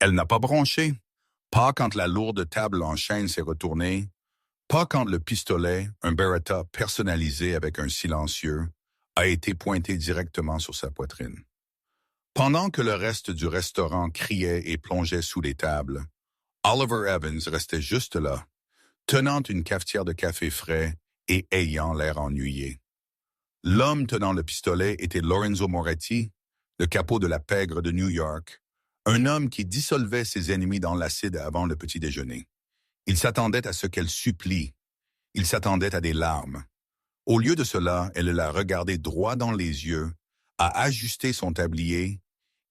Elle n'a pas bronché, pas quand la lourde table en chêne s'est retournée, pas quand le pistolet, un Beretta personnalisé avec un silencieux, a été pointé directement sur sa poitrine. Pendant que le reste du restaurant criait et plongeait sous les tables, Oliver Evans restait juste là, tenant une cafetière de café frais et ayant l'air ennuyé. L'homme tenant le pistolet était Lorenzo Moretti, le capot de la pègre de New York, un homme qui dissolvait ses ennemis dans l'acide avant le petit déjeuner. Il s'attendait à ce qu'elle supplie. Il s'attendait à des larmes. Au lieu de cela, elle l'a regardé droit dans les yeux, a ajusté son tablier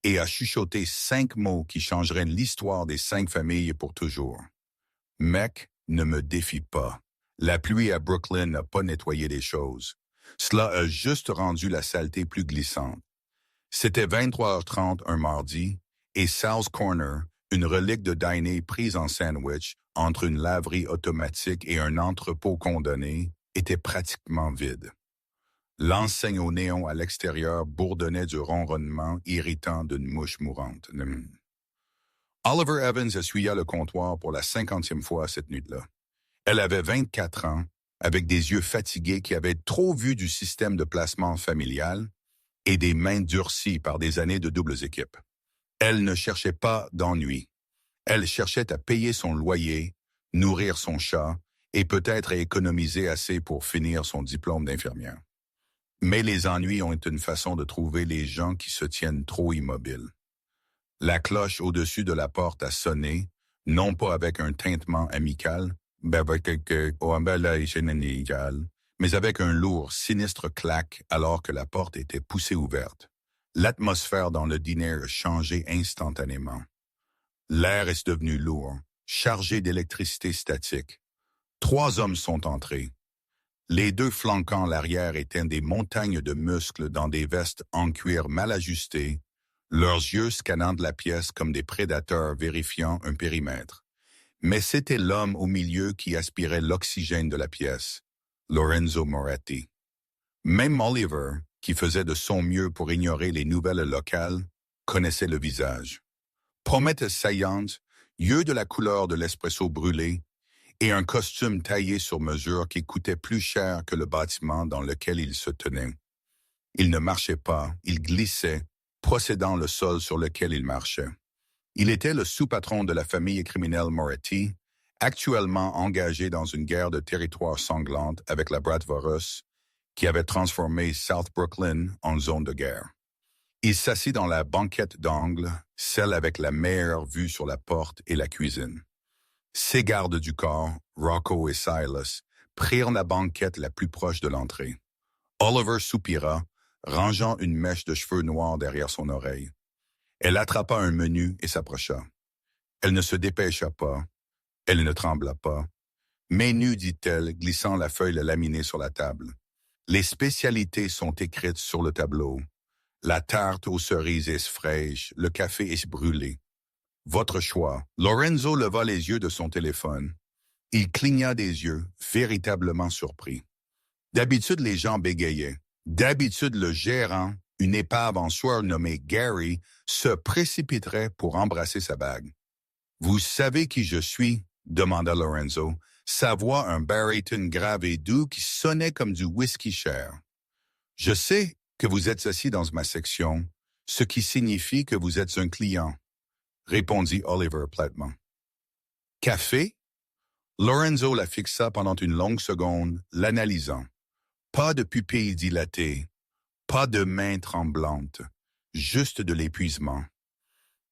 et a chuchoté 5 mots qui changeraient l'histoire des 5 familles pour toujours. « Mec, ne me défie pas. La pluie à Brooklyn n'a pas nettoyé les choses. Cela a juste rendu la saleté plus glissante. » C'était 23h30 un mardi, et Sal's Corner, une relique de dîner prise en sandwich entre une laverie automatique et un entrepôt condamné, était pratiquement vide. L'enseigne au néon à l'extérieur bourdonnait du ronronnement irritant d'une mouche mourante. Oliver Evans essuya le comptoir pour la 50e fois cette nuit-là. Elle avait 24 ans, avec des yeux fatigués qui avaient trop vu du système de placement familial et des mains durcies par des années de doubles équipes. Elle ne cherchait pas d'ennui. Elle cherchait à payer son loyer, nourrir son chat et peut-être à économiser assez pour finir son diplôme d'infirmière. Mais les ennuis ont une façon de trouver les gens qui se tiennent trop immobiles. La cloche au-dessus de la porte a sonné, non pas avec un tintement amical, mais avec un lourd, sinistre claque alors que la porte était poussée ouverte. L'atmosphère dans le dîner a changé instantanément. L'air est devenu lourd, chargé d'électricité statique. 3 hommes sont entrés. Les 2 flanquant l'arrière étaient des montagnes de muscles dans des vestes en cuir mal ajustées, leurs yeux scannant de la pièce comme des prédateurs vérifiant un périmètre. Mais c'était l'homme au milieu qui aspirait l'oxygène de la pièce, Lorenzo Moretti. Même Oliver, qui faisait de son mieux pour ignorer les nouvelles locales, connaissait le visage. Pommette saillante, yeux de la couleur de l'espresso brûlé, et un costume taillé sur mesure qui coûtait plus cher que le bâtiment dans lequel il se tenait. Il ne marchait pas, il glissait, possédant le sol sur lequel il marchait. Il était le sous-patron de la famille criminelle Moretti, actuellement engagé dans une guerre de territoire sanglante avec la Bratwurst, qui avait transformé South Brooklyn en zone de guerre. Il s'assit dans la banquette d'angle, celle avec la meilleure vue sur la porte et la cuisine. Ses gardes du corps, Rocco et Silas, prirent la banquette la plus proche de l'entrée. Oliver soupira, rangeant une mèche de cheveux noirs derrière son oreille. Elle attrapa un menu et s'approcha. Elle ne se dépêcha pas, elle ne trembla pas. « Menu », dit-elle, glissant la feuille laminée sur la table. Les spécialités sont écrites sur le tableau. La tarte aux cerises est fraîche, le café est brûlé. Votre choix. Lorenzo leva les yeux de son téléphone. Il cligna des yeux, véritablement surpris. D'habitude, les gens bégayaient. D'habitude, le gérant, une épave en soie nommée Gary, se précipiterait pour embrasser sa bague. « Vous savez qui je suis ?» demanda Lorenzo, sa voix un baryton grave et doux qui sonnait comme du whisky cher. « Je sais que vous êtes assis dans ma section, ce qui signifie que vous êtes un client. » répondit Oliver platement. « Café ?» Lorenzo la fixa pendant une longue seconde, l'analysant. Pas de pupilles dilatées, pas de mains tremblantes, juste de l'épuisement.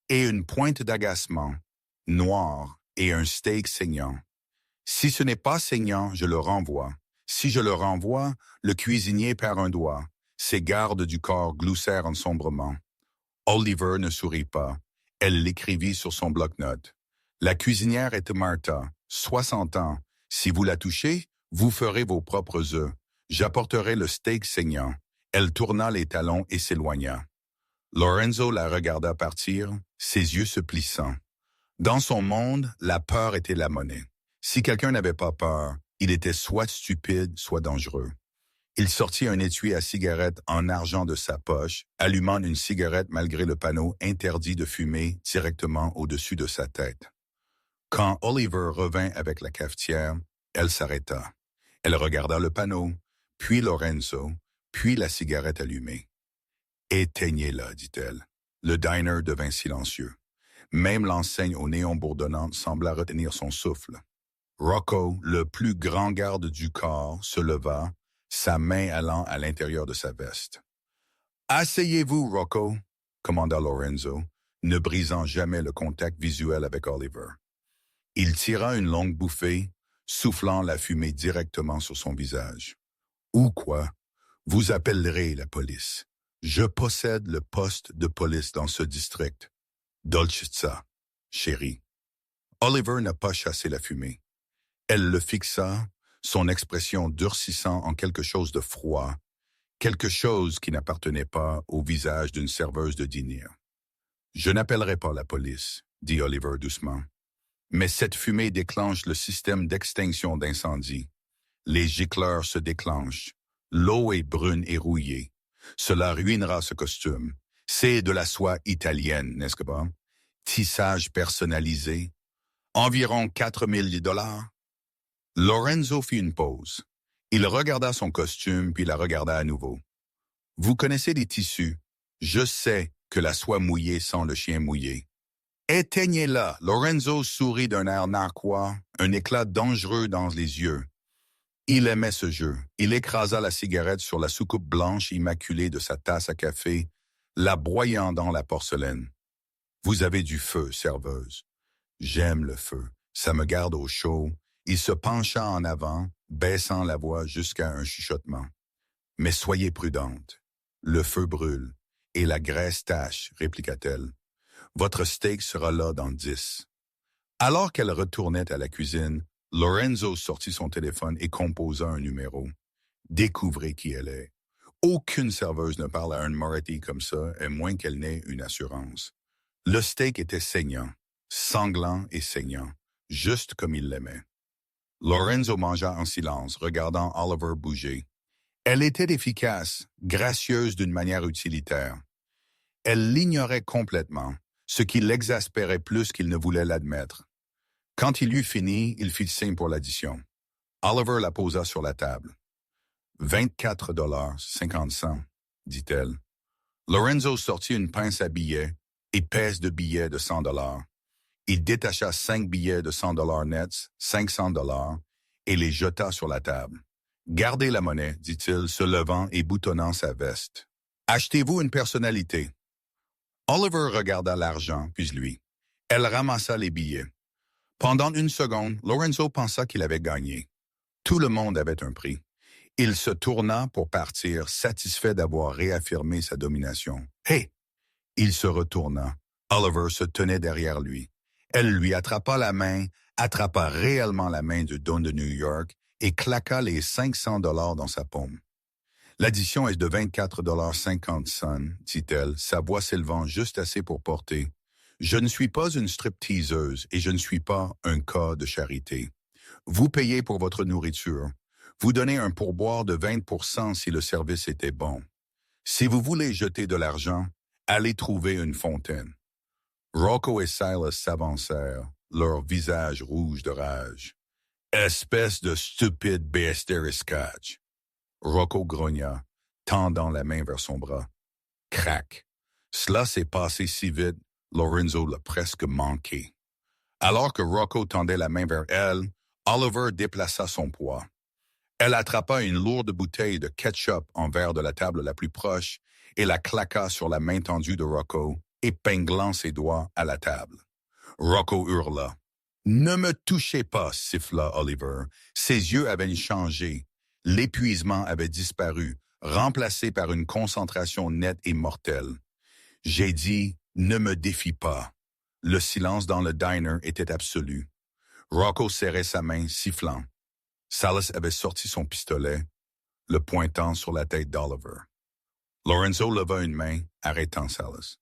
Et une pointe d'agacement, noire, et un steak saignant. Si ce n'est pas saignant, je le renvoie. Si je le renvoie, le cuisinier perd un doigt. Ses gardes du corps gloussèrent sombrement. Oliver ne sourit pas. Elle l'écrivit sur son bloc-notes. La cuisinière est Martha, 60 ans. Si vous la touchez, vous ferez vos propres œufs. J'apporterai le steak saignant. Elle tourna les talons et s'éloigna. Lorenzo la regarda partir, ses yeux se plissant. Dans son monde, la peur était la monnaie. Si quelqu'un n'avait pas peur, il était soit stupide, soit dangereux. Il sortit un étui à cigarette en argent de sa poche, allumant une cigarette malgré le panneau interdit de fumer directement au-dessus de sa tête. Quand Oliver revint avec la cafetière, elle s'arrêta. Elle regarda le panneau, puis Lorenzo, puis la cigarette allumée. « Éteignez-la, dit-elle. » Le diner devint silencieux. Même l'enseigne au néon bourdonnant sembla retenir son souffle. Rocco, le plus grand garde du corps, se leva, sa main allant à l'intérieur de sa veste. « Asseyez-vous, Rocco, » commanda Lorenzo, ne brisant jamais le contact visuel avec Oliver. Il tira une longue bouffée, soufflant la fumée directement sur son visage. « Ou quoi? Vous appellerez la police. Je possède le poste de police dans ce district. Dolcezza, chérie. » Oliver n'a pas chassé la fumée. Elle le fixa, son expression durcissant en quelque chose de froid, quelque chose qui n'appartenait pas au visage d'une serveuse de dîner. « Je n'appellerai pas la police, » dit Oliver doucement. « Mais cette fumée déclenche le système d'extinction d'incendie. Les gicleurs se déclenchent. L'eau est brune et rouillée. Cela ruinera ce costume. C'est de la soie italienne, n'est-ce pas? Tissage personnalisé. Environ 4000 $. Lorenzo fit une pause. Il regarda son costume, puis la regarda à nouveau. « Vous connaissez les tissus. Je sais que la soie mouillée sent le chien mouillé. » « Éteignez-la !» Lorenzo sourit d'un air narquois, un éclat dangereux dans les yeux. Il aimait ce jeu. Il écrasa la cigarette sur la soucoupe blanche immaculée de sa tasse à café, la broyant dans la porcelaine. « Vous avez du feu, serveuse. »« J'aime le feu. Ça me garde au chaud. » Il se pencha en avant, baissant la voix jusqu'à un chuchotement. « Mais soyez prudente. Le feu brûle. Et la graisse tache, répliqua-t-elle. Votre steak sera là dans 10. » Alors qu'elle retournait à la cuisine, Lorenzo sortit son téléphone et composa un numéro. Découvrez qui elle est. Aucune serveuse ne parle à un Moretti comme ça, à moins qu'elle n'ait une assurance. Le steak était saignant, sanglant et saignant, juste comme il l'aimait. Lorenzo mangea en silence, regardant Oliver bouger. Elle était efficace, gracieuse d'une manière utilitaire. Elle l'ignorait complètement, ce qui l'exaspérait plus qu'il ne voulait l'admettre. Quand il eut fini, il fit signe pour l'addition. Oliver la posa sur la table. « 24,50 $, dit-elle. Lorenzo sortit une pince à billets, épaisse de billets de 100 $. Il détacha 5 billets de 100 $ nets, 500 $, et les jeta sur la table. « Gardez la monnaie, dit-il, se levant et boutonnant sa veste. Achetez-vous une personnalité. » Oliver regarda l'argent, puis lui. Elle ramassa les billets. Pendant une seconde, Lorenzo pensa qu'il avait gagné. Tout le monde avait un prix. Il se tourna pour partir, satisfait d'avoir réaffirmé sa domination. « Hé !» Il se retourna. Oliver se tenait derrière lui. Elle lui attrapa la main, attrapa réellement la main du Don de New York et claqua les 500 $ dans sa paume. « L'addition est de 24,50 $, dit-elle, sa voix s'élevant juste assez pour porter. « Je ne suis pas une stripteaseuse et je ne suis pas un cas de charité. Vous payez pour votre nourriture. Vous donnez un pourboire de 20% si le service était bon. Si vous voulez jeter de l'argent, allez trouver une fontaine. » Rocco et Silas s'avancèrent, leur visage rouge de rage. « Espèce de stupide bestiaire-scotch. » Rocco grogna, tendant la main vers son bras. Crac! Cela s'est passé si vite, Lorenzo l'a presque manqué. Alors que Rocco tendait la main vers elle, Oliver déplaça son poids. Elle attrapa une lourde bouteille de ketchup en verre de la table la plus proche et la claqua sur la main tendue de Rocco, épinglant ses doigts à la table. Rocco hurla. « Ne me touchez pas » siffla Oliver. Ses yeux avaient changé. L'épuisement avait disparu, remplacé par une concentration nette et mortelle. J'ai dit « ne me défie pas ». Le silence dans le diner était absolu. Rocco serrait sa main, sifflant. Silas avait sorti son pistolet, le pointant sur la tête d'Oliver. Lorenzo leva une main, arrêtant Silas.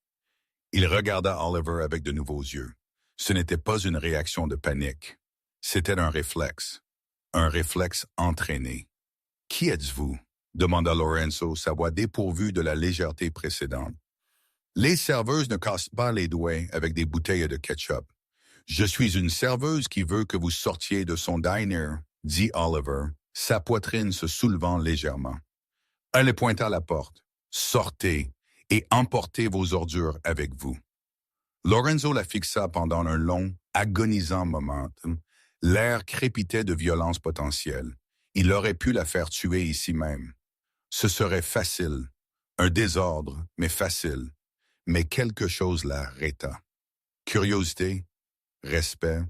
Il regarda Oliver avec de nouveaux yeux. Ce n'était pas une réaction de panique. C'était un réflexe entraîné. « Qui êtes-vous » demanda Lorenzo, sa voix dépourvue de la légèreté précédente. Les serveuses ne cassent pas les doigts avec des bouteilles de ketchup. Je suis une serveuse qui veut que vous sortiez de son diner, dit Oliver, sa poitrine se soulevant légèrement. Elle pointa à la porte. Sortez et emportez vos ordures avec vous. Lorenzo la fixa pendant un long, agonisant moment. L'air crépitait de violence potentielle. Il aurait pu la faire tuer ici même. Ce serait facile. Un désordre, mais facile. Mais quelque chose l'arrêta. Curiosité, respect,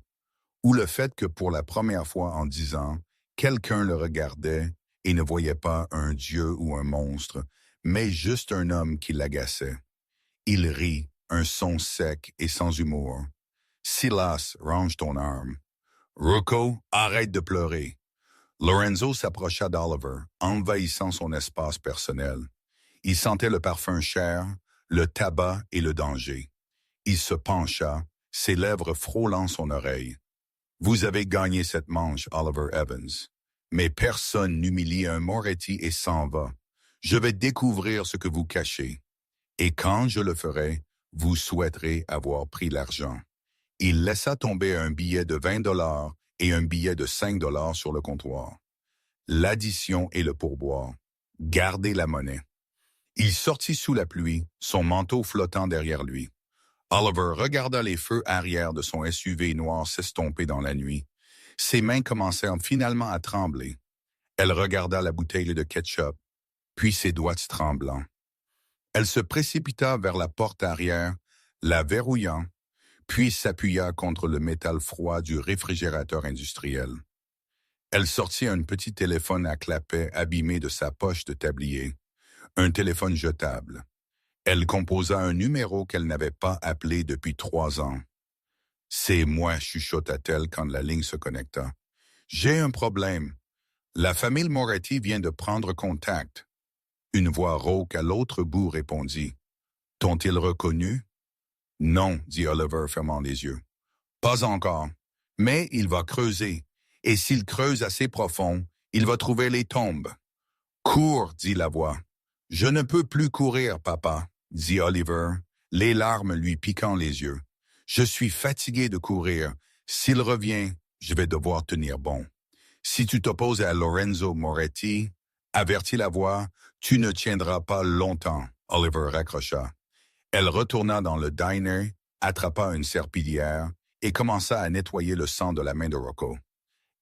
ou le fait que pour la première fois en 10 ans, quelqu'un le regardait et ne voyait pas un dieu ou un monstre, mais juste un homme qui l'agaçait. Il rit, un son sec et sans humour. Silas, range ton arme. Rocco, arrête de pleurer. Lorenzo s'approcha d'Oliver, envahissant son espace personnel. Il sentait le parfum cher, le tabac et le danger. Il se pencha, ses lèvres frôlant son oreille. Vous avez gagné cette manche, Oliver Evans. Mais personne n'humilie un Moretti et s'en va. Je vais découvrir ce que vous cachez. Et quand je le ferai, vous souhaiterez avoir pris l'argent. Il laissa tomber un billet de 20 $ et un billet de 5 $ sur le comptoir. L'addition et le pourboire. Gardez la monnaie. Il sortit sous la pluie, son manteau flottant derrière lui. Oliver regarda les feux arrière de son SUV noir s'estomper dans la nuit. Ses mains commencèrent finalement à trembler. Elle regarda la bouteille de ketchup, puis ses doigts tremblants. Elle se précipita vers la porte arrière, la verrouillant, puis s'appuya contre le métal froid du réfrigérateur industriel. Elle sortit un petit téléphone à clapet abîmé de sa poche de tablier, un téléphone jetable. Elle composa un numéro qu'elle n'avait pas appelé depuis 3 ans. « C'est moi », chuchota-t-elle quand la ligne se connecta. « J'ai un problème. La famille Moretti vient de prendre contact. » Une voix rauque à l'autre bout répondit. « T'ont-ils reconnu? » « Non, » dit Oliver, fermant les yeux. « Pas encore. Mais il va creuser. Et s'il creuse assez profond, il va trouver les tombes. »« Cours, » dit la voix. « Je ne peux plus courir, papa, » dit Oliver, les larmes lui piquant les yeux. « Je suis fatigué de courir. S'il revient, je vais devoir tenir bon. Si tu t'opposes à Lorenzo Moretti, avertit la voix, tu ne tiendras pas longtemps. » Oliver raccrocha. Elle retourna dans le diner, attrapa une serpillière et commença à nettoyer le sang de la main de Rocco.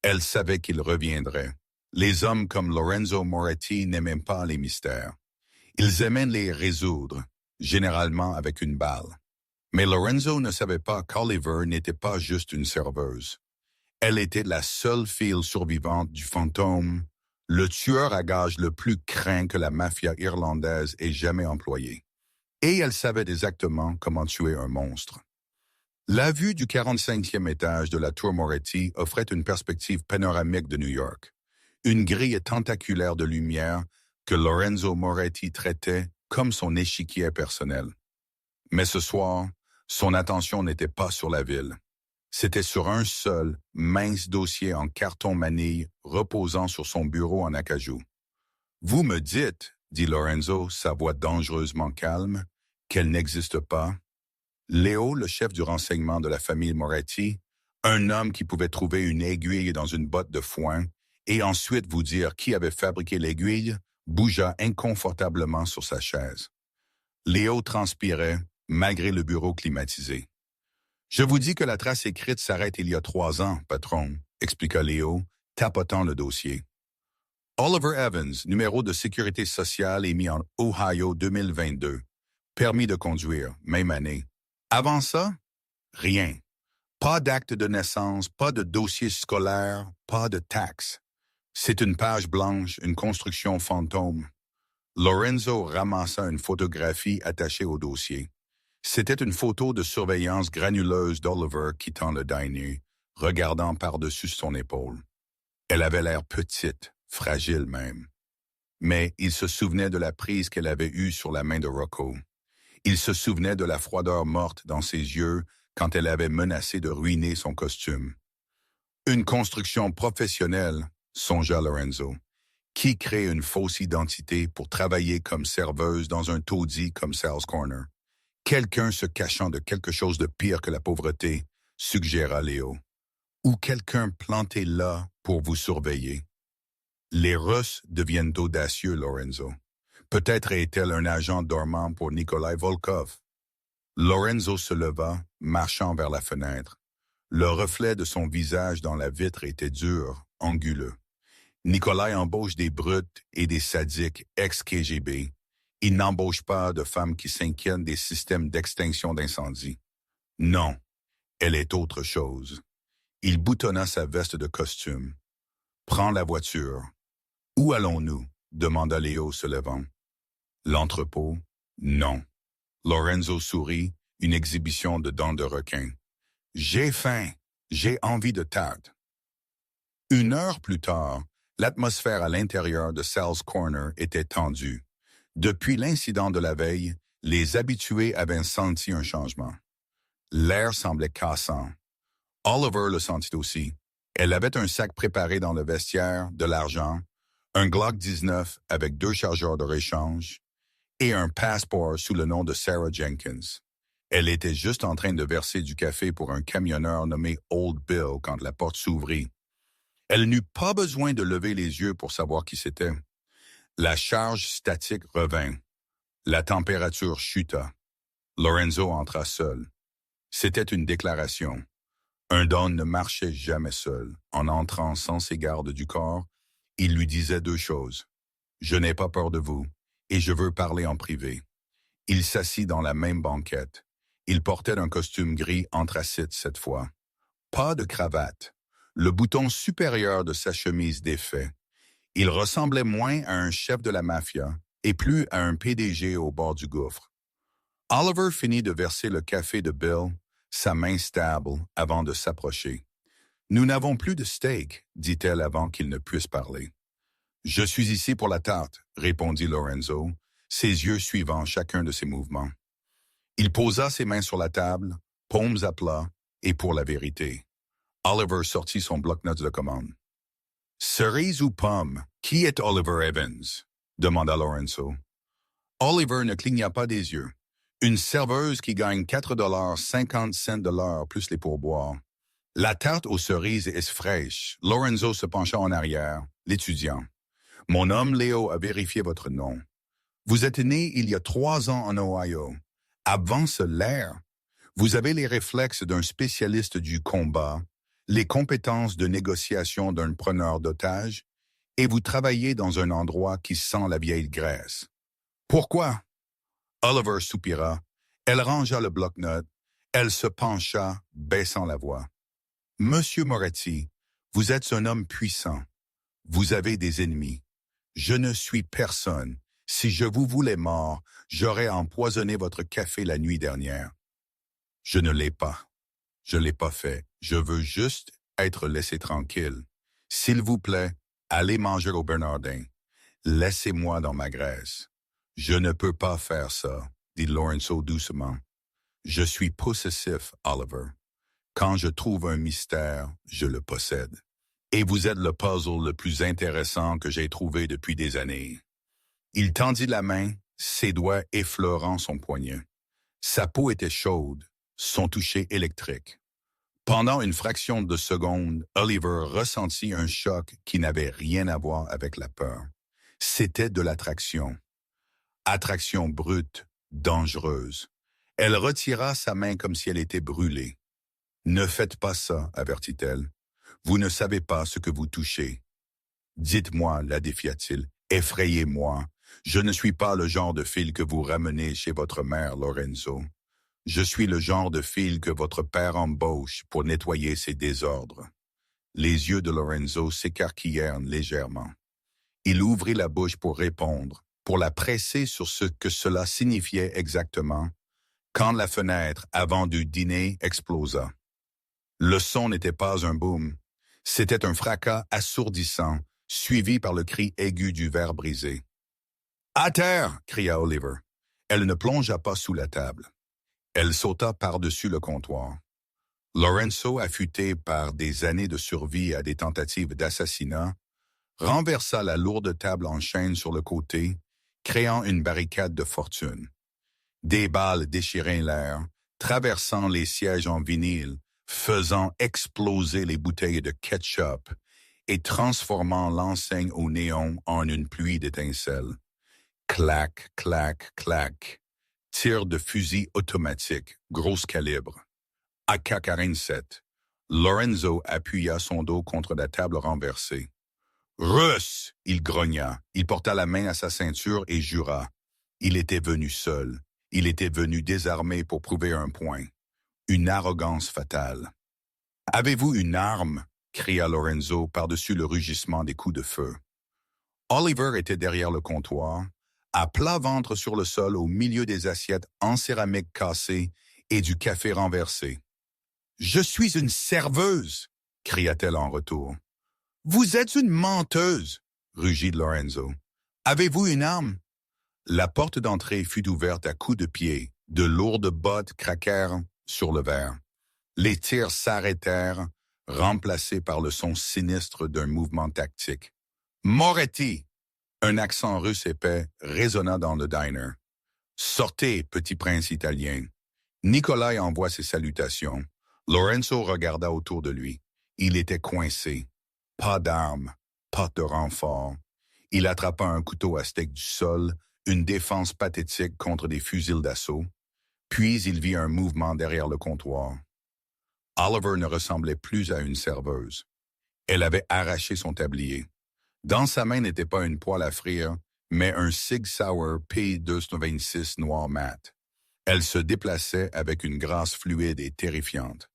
Elle savait qu'il reviendrait. Les hommes comme Lorenzo Moretti n'aimaient pas les mystères. Ils aimaient les résoudre, généralement avec une balle. Mais Lorenzo ne savait pas qu'Oliver n'était pas juste une serveuse. Elle était la seule fille survivante du fantôme, le tueur à gages le plus craint que la mafia irlandaise ait jamais employé. Et elle savait exactement comment tuer un monstre. La vue du 45e étage de la tour Moretti offrait une perspective panoramique de New York, une grille tentaculaire de lumière que Lorenzo Moretti traitait comme son échiquier personnel. Mais ce soir, son attention n'était pas sur la ville. C'était sur un seul, mince dossier en carton manille reposant sur son bureau en acajou. « Vous me dites, » dit Lorenzo, sa voix dangereusement calme, « qu'elle n'existe pas. » Léo, le chef du renseignement de la famille Moretti, un homme qui pouvait trouver une aiguille dans une botte de foin et ensuite vous dire qui avait fabriqué l'aiguille, bougea inconfortablement sur sa chaise. Léo transpirait, malgré le bureau climatisé. « Je vous dis que la trace écrite s'arrête il y a 3 ans, patron, » expliqua Léo, tapotant le dossier. Oliver Evans, numéro de sécurité sociale émis en Ohio 2022. Permis de conduire, même année. Avant ça, rien. Pas d'acte de naissance, pas de dossier scolaire, pas de taxes. C'est une page blanche, une construction fantôme. Lorenzo ramassa une photographie attachée au dossier. C'était une photo de surveillance granuleuse d'Oliver quittant le diner, regardant par-dessus son épaule. Elle avait l'air petite, fragile même. Mais il se souvenait de la prise qu'elle avait eue sur la main de Rocco. Il se souvenait de la froideur morte dans ses yeux quand elle avait menacé de ruiner son costume. Une construction professionnelle, songea Lorenzo. Qui crée une fausse identité pour travailler comme serveuse dans un taudis comme Sal's Corner? Quelqu'un se cachant de quelque chose de pire que la pauvreté, suggéra Léo. Ou quelqu'un planté là pour vous surveiller. Les Russes deviennent audacieux, Lorenzo. Peut-être est-elle un agent dormant pour Nikolai Volkov. Lorenzo se leva, marchant vers la fenêtre. Le reflet de son visage dans la vitre était dur, anguleux. Nikolai embauche des brutes et des sadiques ex-KGB. Il n'embauche pas de femmes qui s'inquiètent des systèmes d'extinction d'incendie. Non, elle est autre chose. Il boutonna sa veste de costume. « Prends la voiture. »« Où allons-nous? » demanda Léo se levant. « L'entrepôt? »« Non. » Lorenzo sourit, une exhibition de dents de requin. « J'ai faim. J'ai envie de tarte. » 1 heure plus tard, l'atmosphère à l'intérieur de Sal's Corner était tendue. Depuis l'incident de la veille, les habitués avaient senti un changement. L'air semblait cassant. Oliver le sentit aussi. Elle avait un sac préparé dans le vestiaire, de l'argent, un Glock 19 avec 2 chargeurs de réchange et un passeport sous le nom de Sarah Jenkins. Elle était juste en train de verser du café pour un camionneur nommé Old Bill quand la porte s'ouvrit. Elle n'eut pas besoin de lever les yeux pour savoir qui c'était. La charge statique revint. La température chuta. Lorenzo entra seul. C'était une déclaration. Un Don ne marchait jamais seul. En entrant sans ses gardes du corps, il lui disait 2 choses. « Je n'ai pas peur de vous, et je veux parler en privé. » Il s'assit dans la même banquette. Il portait un costume gris anthracite cette fois. Pas de cravate. Le bouton supérieur de sa chemise défait. Il ressemblait moins à un chef de la mafia et plus à un PDG au bord du gouffre. Oliver finit de verser le café de Bill, sa main stable, avant de s'approcher. « Nous n'avons plus de steak, dit-elle avant qu'il ne puisse parler. « Je suis ici pour la tarte, répondit Lorenzo, ses yeux suivant chacun de ses mouvements. Il posa ses mains sur la table, paumes à plat, et pour la vérité. Oliver sortit son bloc-notes de commande. « Cerise ou pomme, qui est Oliver Evans? » demanda Lorenzo. Oliver ne cligna pas des yeux. Une serveuse qui gagne 4,50 $ de l'heure plus les pourboires. La tarte aux cerises est fraîche. Lorenzo se pencha en arrière, l'étudiant. « Mon homme Léo a vérifié votre nom. Vous êtes né il y a 3 ans en Ohio. Avant l'air, vous avez les réflexes d'un spécialiste du combat, les compétences de négociation d'un preneur d'otages, et vous travaillez dans un endroit qui sent la vieille Grèce. Pourquoi? » Oliver soupira. Elle rangea le bloc-notes. Elle se pencha, baissant la voix. « Monsieur Moretti, vous êtes un homme puissant. Vous avez des ennemis. Je ne suis personne. Si je vous voulais mort, j'aurais empoisonné votre café la nuit dernière. Je ne l'ai pas. Je ne l'ai pas fait. Je veux juste être laissé tranquille. S'il vous plaît, allez manger au Bernardin. Laissez-moi dans ma Grèce. Je ne peux pas faire ça, dit Lorenzo doucement. Je suis possessif, Oliver. Quand je trouve un mystère, je le possède. Et vous êtes le puzzle le plus intéressant que j'ai trouvé depuis des années. Il tendit la main, ses doigts effleurant son poignet. Sa peau était chaude, son toucher électrique. Pendant une fraction de seconde, Oliver ressentit un choc qui n'avait rien à voir avec la peur. C'était de l'attraction. Attraction brute, dangereuse. Elle retira sa main comme si elle était brûlée. « Ne faites pas ça, avertit-elle. Vous ne savez pas ce que vous touchez. »« Dites-moi, la défia-t-il, effrayez-moi. Je ne suis pas le genre de fille que vous ramenez chez votre mère, Lorenzo. Je suis le genre de fille que votre père embauche pour nettoyer ses désordres. » Les yeux de Lorenzo s'écarquillèrent légèrement. Il ouvrit la bouche pour répondre, pour la presser sur ce que cela signifiait exactement, quand la fenêtre avant du dîner explosa. Le son n'était pas un boom, c'était un fracas assourdissant, suivi par le cri aigu du verre brisé. « À terre !» cria Oliver. Elle ne plongea pas sous la table. Elle sauta par-dessus le comptoir. Lorenzo, affûté par des années de survie à des tentatives d'assassinat, renversa la lourde table en chaîne sur le côté, créant une barricade de fortune. Des balles déchiraient l'air, traversant les sièges en vinyle, faisant exploser les bouteilles de ketchup et transformant l'enseigne au néon en une pluie d'étincelles. Clac, clac, clac. Tir de fusil automatique, grosse calibre. AK-47. Lorenzo appuya son dos contre la table renversée. Russe! Il grogna. Il porta la main à sa ceinture et jura. Il était venu seul. Il était venu désarmé pour prouver un point. Une arrogance fatale. Avez-vous une arme? Cria Lorenzo par-dessus le rugissement des coups de feu. Oliver était derrière le comptoir, à plat ventre sur le sol au milieu des assiettes en céramique cassées et du café renversé. « Je suis une serveuse! » cria-t-elle en retour. « Vous êtes une menteuse! » rugit Lorenzo. « Avez-vous une arme? » La porte d'entrée fut ouverte à coups de pied, de lourdes bottes craquèrent sur le verre. Les tirs s'arrêtèrent, remplacés par le son sinistre d'un mouvement tactique. « Moretti! » Un accent russe épais résonna dans le diner. « Sortez, petit prince italien. » Nikolai envoie ses salutations. Lorenzo regarda autour de lui. Il était coincé. Pas d'armes, pas de renfort. Il attrapa un couteau à steak du sol, une défense pathétique contre des fusils d'assaut. Puis il vit un mouvement derrière le comptoir. Oliver ne ressemblait plus à une serveuse. Elle avait arraché son tablier. Dans sa main n'était pas une poêle à frire, mais un Sig Sauer P226 noir mat. Elle se déplaçait avec une grâce fluide et terrifiante.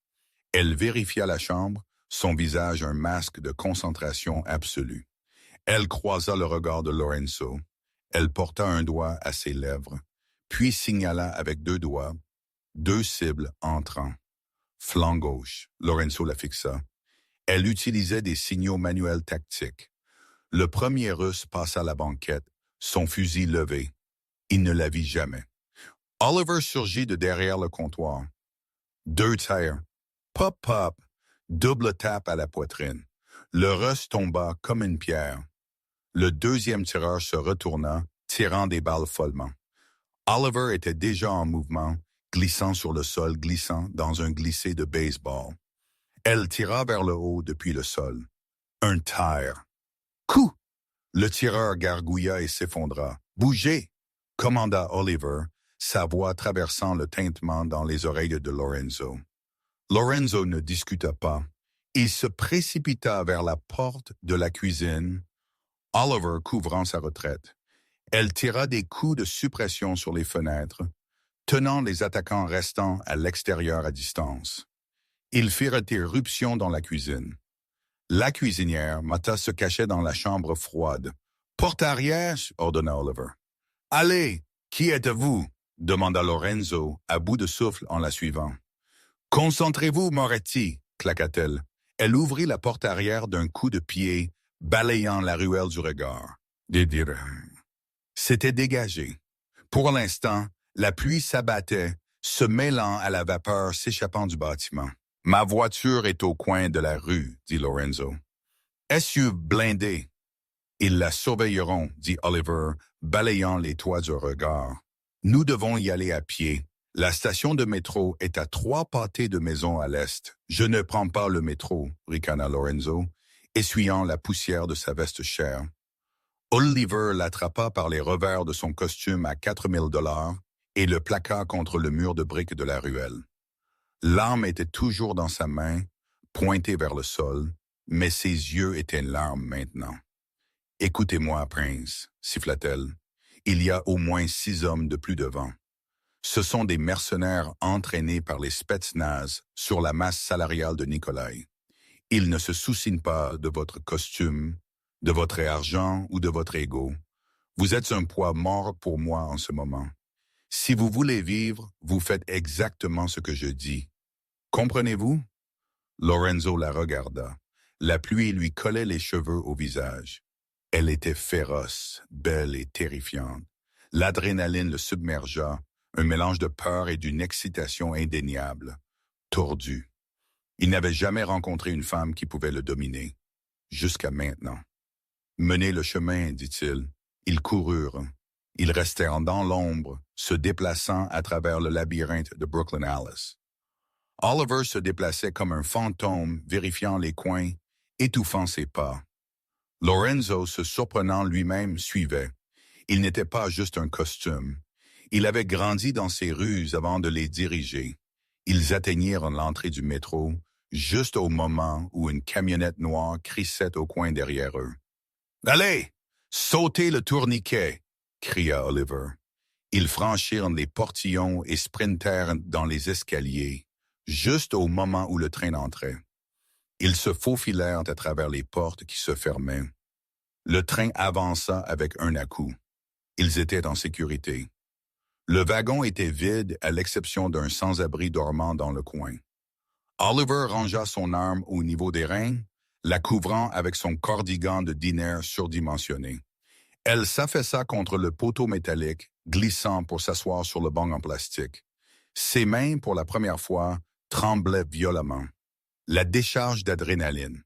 Elle vérifia la chambre, son visage un masque de concentration absolue. Elle croisa le regard de Lorenzo. Elle porta un doigt à ses lèvres, puis signala avec deux doigts, deux cibles entrant. Flanc gauche, Lorenzo la fixa. Elle utilisait des signaux manuels tactiques. Le premier Russe passa la banquette, son fusil levé. Il ne la vit jamais. Oliver surgit de derrière le comptoir. Deux tirs. Pop, pop. Double tape à la poitrine. Le Russe tomba comme une pierre. Le deuxième tireur se retourna, tirant des balles follement. Oliver était déjà en mouvement, glissant sur le sol, glissant dans un glissé de baseball. Elle tira vers le haut depuis le sol. Un tir. Coup! Le tireur gargouilla et s'effondra. « Bougez! » commanda Oliver, sa voix traversant le tintement dans les oreilles de Lorenzo. Lorenzo ne discuta pas. Il se précipita vers la porte de la cuisine, Oliver couvrant sa retraite. Elle tira des coups de suppression sur les fenêtres, tenant les attaquants restants à l'extérieur à distance. Ils firent irruption dans la cuisine. La cuisinière, Mata, se cachait dans la chambre froide. « Porte arrière » ordonna Oliver. « Allez, qui êtes-vous » demanda Lorenzo, à bout de souffle en la suivant. « Concentrez-vous, Moretti » claqua-t-elle. Elle ouvrit la porte arrière d'un coup de pied, balayant la ruelle du regard. C'était dégagé. Pour l'instant, la pluie s'abattait, se mêlant à la vapeur s'échappant du bâtiment. « Ma voiture est au coin de la rue, » dit Lorenzo. « SUV blindé. »« Ils la surveilleront, » dit Oliver, balayant les toits du regard. « Nous devons y aller à pied. La station de métro est à 3 pâtés de maison à l'est. Je ne prends pas le métro, » ricana Lorenzo, essuyant la poussière de sa veste chère. Oliver l'attrapa par les revers de son costume à $4000 et le plaqua contre le mur de briques de la ruelle. L'arme était toujours dans sa main, pointée vers le sol, mais ses yeux étaient larmes maintenant. « Écoutez-moi, prince, » siffla-t-elle. « Il y a au moins 6 hommes de plus devant. Ce sont des mercenaires entraînés par les Spetsnaz sur la masse salariale de Nikolai. Ils ne se soucient pas de votre costume, de votre argent ou de votre ego. Vous êtes un poids mort pour moi en ce moment. Si vous voulez vivre, vous faites exactement ce que je dis. Comprenez-vous? » Lorenzo la regarda. La pluie lui collait les cheveux au visage. Elle était féroce, belle et terrifiante. L'adrénaline le submergea, un mélange de peur et d'une excitation indéniable, tordue. Il n'avait jamais rencontré une femme qui pouvait le dominer, jusqu'à maintenant. Menez le chemin, dit-il. Ils coururent. Ils restèrent dans l'ombre, se déplaçant à travers le labyrinthe de Brooklyn Alice. Oliver se déplaçait comme un fantôme, vérifiant les coins, étouffant ses pas. Lorenzo, se surprenant lui-même, suivait. Il n'était pas juste un costume. Il avait grandi dans ces ruses avant de les diriger. Ils atteignirent l'entrée du métro, juste au moment où une camionnette noire crissait au coin derrière eux. « Allez, sautez le tourniquet !» cria Oliver. Ils franchirent les portillons et sprintèrent dans les escaliers, juste au moment où le train entrait. Ils se faufilèrent à travers les portes qui se fermaient. Le train avança avec un à-coup. Ils étaient en sécurité. Le wagon était vide à l'exception d'un sans-abri dormant dans le coin. Oliver rangea son arme au niveau des reins, la couvrant avec son cardigan de dîner surdimensionné. Elle s'affaissa contre le poteau métallique, glissant pour s'asseoir sur le banc en plastique. Ses mains, pour la première fois, tremblaient violemment. La décharge d'adrénaline.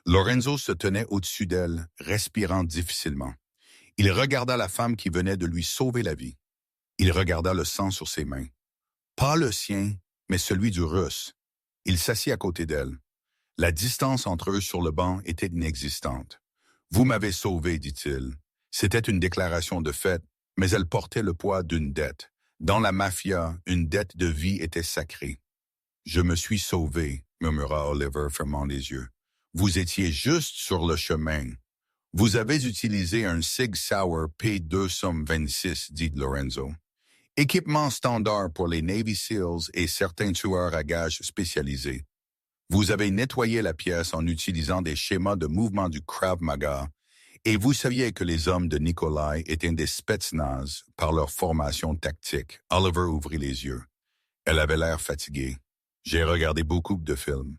Lorenzo se tenait au-dessus d'elle, respirant difficilement. Il regarda la femme qui venait de lui sauver la vie. Il regarda le sang sur ses mains. Pas le sien, mais celui du Russe. Il s'assit à côté d'elle. La distance entre eux sur le banc était inexistante. « Vous m'avez sauvé, dit-il. » C'était une déclaration de fait, mais elle portait le poids d'une dette. Dans la mafia, une dette de vie était sacrée. « Je me suis sauvé, » murmura Oliver, fermant les yeux. « Vous étiez juste sur le chemin. »« Vous avez utilisé un Sig Sauer P226, dit Lorenzo. Équipement standard pour les Navy SEALs et certains tueurs à gages spécialisés. Vous avez nettoyé la pièce en utilisant des schémas de mouvement du Krav Maga, et vous saviez que les hommes de Nikolai étaient des Spetsnaz par leur formation tactique. » Oliver ouvrit les yeux. Elle avait l'air fatiguée. « J'ai regardé beaucoup de films. »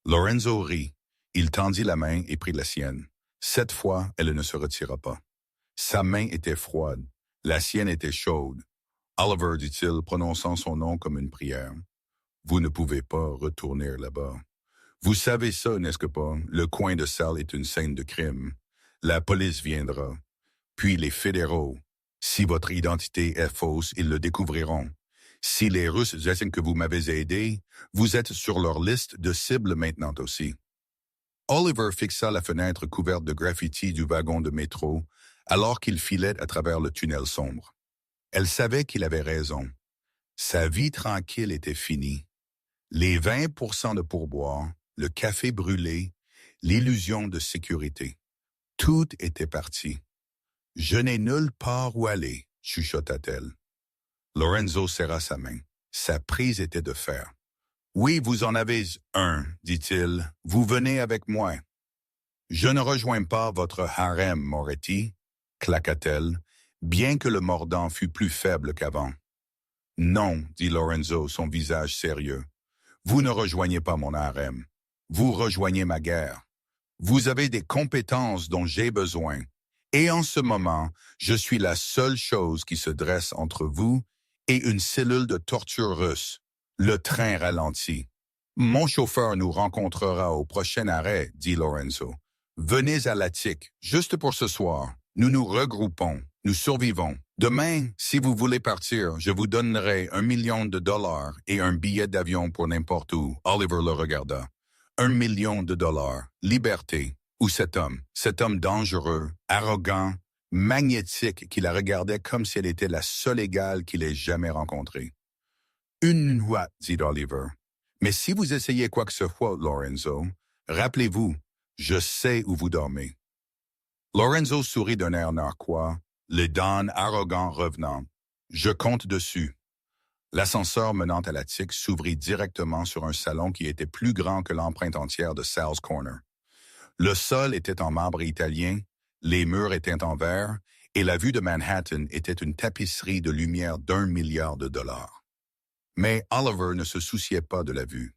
Lorenzo rit. Il tendit la main et prit la sienne. Cette fois, elle ne se retira pas. Sa main était froide. La sienne était chaude. « Oliver, dit-il, prononçant son nom comme une prière. Vous ne pouvez pas retourner là-bas. Vous savez ça, n'est-ce que pas? Le coin de salle est une scène de crime. La police viendra. Puis les fédéraux. Si votre identité est fausse, ils le découvriront. Si les Russes estiment que vous m'avez aidé, vous êtes sur leur liste de cibles maintenant aussi. » Oliver fixa la fenêtre couverte de graffitis du wagon de métro alors qu'il filait à travers le tunnel sombre. Elle savait qu'il avait raison. Sa vie tranquille était finie. Les 20% de pourboire, le café brûlé, l'illusion de sécurité. Tout était parti. « Je n'ai nulle part où aller, » chuchota-t-elle. Lorenzo serra sa main. Sa prise était de fer. « Oui, vous en avez un, dit-il. Vous venez avec moi. »« Je ne rejoins pas votre harem, Moretti, » claqua-t-elle, bien que le mordant fût plus faible qu'avant. « Non, dit Lorenzo, son visage sérieux. Vous ne rejoignez pas mon harem. Vous rejoignez ma guerre. Vous avez des compétences dont j'ai besoin. Et en ce moment, je suis la seule chose qui se dresse entre vous et une cellule de torture russe. » Le train ralentit. « Mon chauffeur nous rencontrera au prochain arrêt, dit Lorenzo. Venez à l'Attique, juste pour ce soir. Nous nous regroupons, nous survivons. Demain, si vous voulez partir, je vous donnerai $1 million et un billet d'avion pour n'importe où. » Oliver le regarda. $1 million, liberté. Ou cet homme dangereux, arrogant, magnétique qui la regardait comme si elle était la seule égale qu'il ait jamais rencontrée. « Une fois, dit Oliver. Mais si vous essayez quoi que ce soit, Lorenzo, rappelez-vous, je sais où vous dormez. » Lorenzo sourit d'un air narquois, le don arrogant revenant. « Je compte dessus. » L'ascenseur menant à l'attique s'ouvrit directement sur un salon qui était plus grand que l'empreinte entière de Sal's Corner. Le sol était en marbre italien, les murs étaient en verre, et la vue de Manhattan était une tapisserie de lumière d'1 milliard de dollars. Mais Oliver ne se souciait pas de la vue.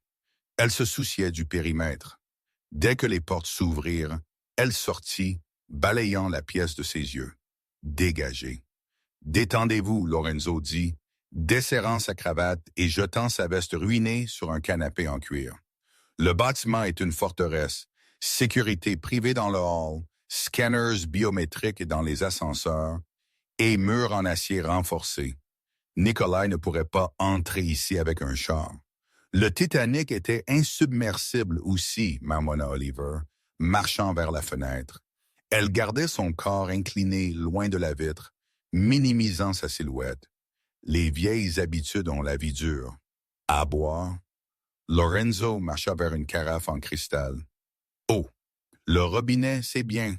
Elle se souciait du périmètre. Dès que les portes s'ouvrirent, elle sortit, balayant la pièce de ses yeux. Dégagée. « Détendez-vous, » Lorenzo dit, desserrant sa cravate et jetant sa veste ruinée sur un canapé en cuir. « Le bâtiment est une forteresse. Sécurité privée dans le hall, scanners biométriques dans les ascenseurs et murs en acier renforcés. Nikolai ne pourrait pas entrer ici avec un char. Le Titanic était insubmersible aussi, marmonna Oliver, marchant vers la fenêtre. Elle gardait son corps incliné loin de la vitre, minimisant sa silhouette. Les vieilles habitudes ont la vie dure. À boire. Lorenzo marcha vers une carafe en cristal. Oh, le robinet, c'est bien.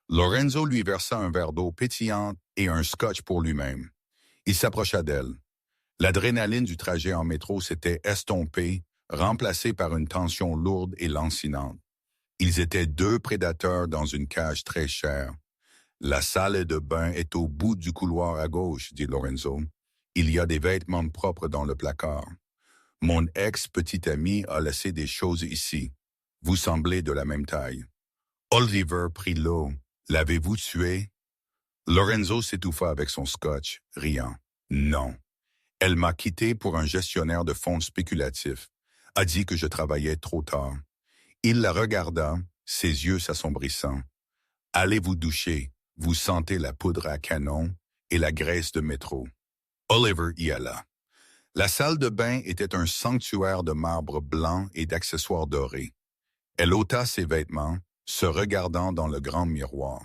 Lorenzo lui versa un verre d'eau pétillante et un scotch pour lui-même. Il s'approcha d'elle. L'adrénaline du trajet en métro s'était estompée, remplacée par une tension lourde et lancinante. Ils étaient deux prédateurs dans une cage très chère. La salle de bain est au bout du couloir à gauche, dit Lorenzo. Il y a des vêtements propres dans le placard. Mon ex-petit ami a laissé des choses ici. Vous semblez de la même taille. Oliver prit l'eau. L'avez-vous tué? Lorenzo s'étouffa avec son scotch, riant. Non. Elle m'a quitté pour un gestionnaire de fonds spéculatifs. A dit que je travaillais trop tard. Il la regarda, ses yeux s'assombrissant. Allez vous doucher, vous sentez la poudre à canon et la graisse de métro. Oliver y alla. La salle de bain était un sanctuaire de marbre blanc et d'accessoires dorés. Elle ôta ses vêtements, se regardant dans le grand miroir.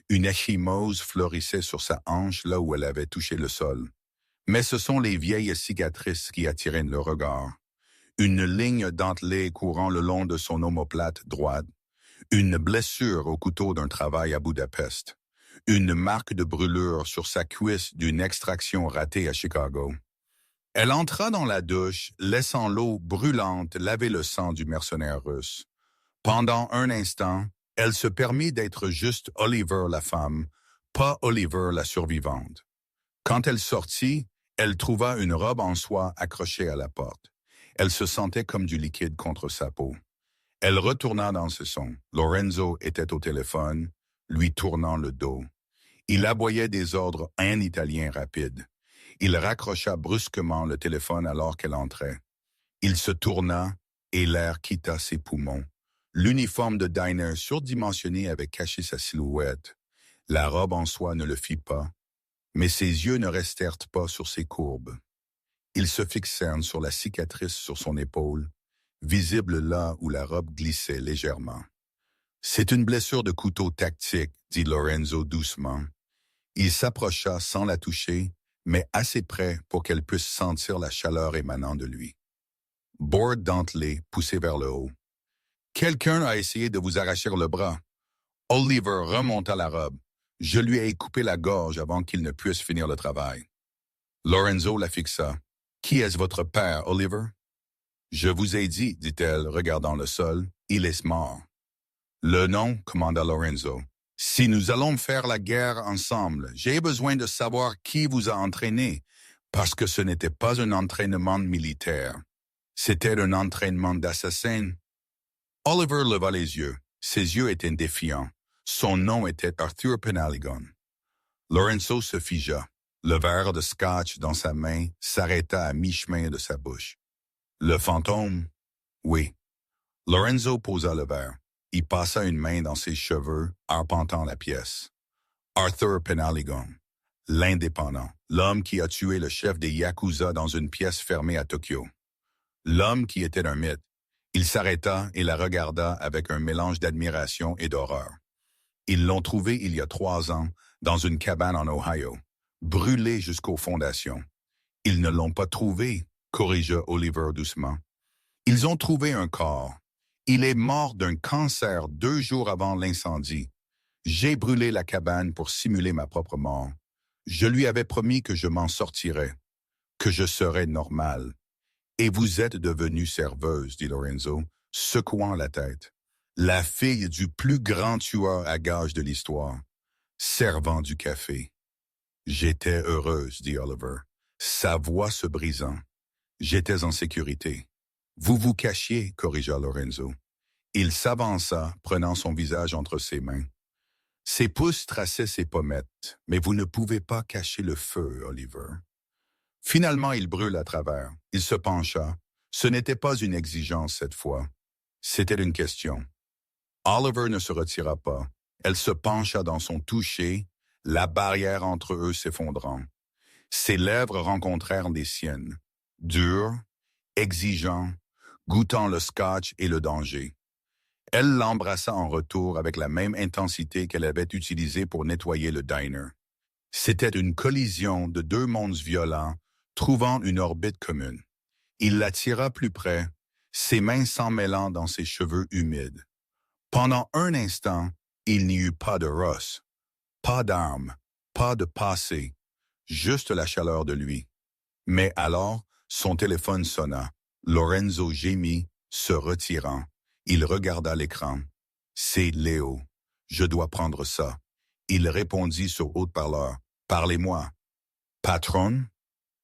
Une échymose fleurissait sur sa hanche là où elle avait touché le sol. Mais ce sont les vieilles cicatrices qui attiraient le regard. Une ligne dentelée courant le long de son omoplate droite. Une blessure au couteau d'un travail à Budapest. Une marque de brûlure sur sa cuisse d'une extraction ratée à Chicago. Elle entra dans la douche, laissant l'eau brûlante laver le sang du mercenaire russe. Pendant un instant, elle se permit d'être juste Oliver la femme, pas Oliver la survivante. Quand elle sortit, elle trouva une robe en soie accrochée à la porte. Elle se sentait comme du liquide contre sa peau. Elle retourna dans ses sons. Lorenzo était au téléphone, lui tournant le dos. Il aboyait des ordres en italien rapide. Il raccrocha brusquement le téléphone alors qu'elle entrait. Il se tourna et l'air quitta ses poumons. L'uniforme de diner surdimensionné avait caché sa silhouette. La robe en soie ne le fit pas, mais ses yeux ne restèrent pas sur ses courbes. Ils se fixèrent sur la cicatrice sur son épaule, visible là où la robe glissait légèrement. « C'est une blessure de couteau tactique, » dit Lorenzo doucement. Il s'approcha sans la toucher, mais assez près pour qu'elle puisse sentir la chaleur émanant de lui. Board dentelé, poussé vers le haut. « Quelqu'un a essayé de vous arracher le bras. » Oliver remonta la robe. « Je lui ai coupé la gorge avant qu'il ne puisse finir le travail. » Lorenzo la fixa. « Qui est votre père, Oliver? » « Je vous ai dit, dit-elle, regardant le sol, il est mort. »« Le nom, commanda Lorenzo. Si nous allons faire la guerre ensemble, j'ai besoin de savoir qui vous a entraîné, parce que ce n'était pas un entraînement militaire. C'était un entraînement d'assassin. » Oliver leva les yeux. Ses yeux étaient défiants. Son nom était Arthur Penaligon. Lorenzo se figea. Le verre de scotch dans sa main s'arrêta à mi-chemin de sa bouche. Le fantôme? Oui. Lorenzo posa le verre. Il passa une main dans ses cheveux, arpentant la pièce. Arthur Penaligon, l'indépendant, l'homme qui a tué le chef des Yakuza dans une pièce fermée à Tokyo. L'homme qui était un mythe. Il s'arrêta et la regarda avec un mélange d'admiration et d'horreur. Ils l'ont trouvé il y a 3 ans, dans une cabane en Ohio, brûlé jusqu'aux fondations. Ils ne l'ont pas trouvé, corrigea Oliver doucement. Ils ont trouvé un corps. Il est mort d'un cancer 2 jours avant l'incendie. J'ai brûlé la cabane pour simuler ma propre mort. Je lui avais promis que je m'en sortirais, que je serais normal. Et vous êtes devenue serveuse, dit Lorenzo, secouant la tête. La fille du plus grand tueur à gages de l'histoire, servant du café. J'étais heureuse, dit Oliver, sa voix se brisant. J'étais en sécurité. Vous vous cachiez, corrigea Lorenzo. Il s'avança, prenant son visage entre ses mains. Ses pouces traçaient ses pommettes, mais vous ne pouvez pas cacher le feu, Oliver. Finalement, il brûle à travers. Il se pencha. Ce n'était pas une exigence cette fois. C'était une question. Oliver ne se retira pas. Elle se pencha dans son toucher, la barrière entre eux s'effondrant. Ses lèvres rencontrèrent les siennes, dures, exigeants, goûtant le scotch et le danger. Elle l'embrassa en retour avec la même intensité qu'elle avait utilisée pour nettoyer le diner. C'était une collision de deux mondes violents, trouvant une orbite commune. Il la tira plus près, ses mains s'emmêlant dans ses cheveux humides. Pendant un instant, il n'y eut pas de Ross, pas d'armes, pas de passé, juste la chaleur de lui. Mais alors, son téléphone sonna. Lorenzo gémit, se retirant. Il regarda l'écran. « C'est Léo. Je dois prendre ça. » Il répondit sur haut-parleur. « Parlez-moi. »« Patron ?»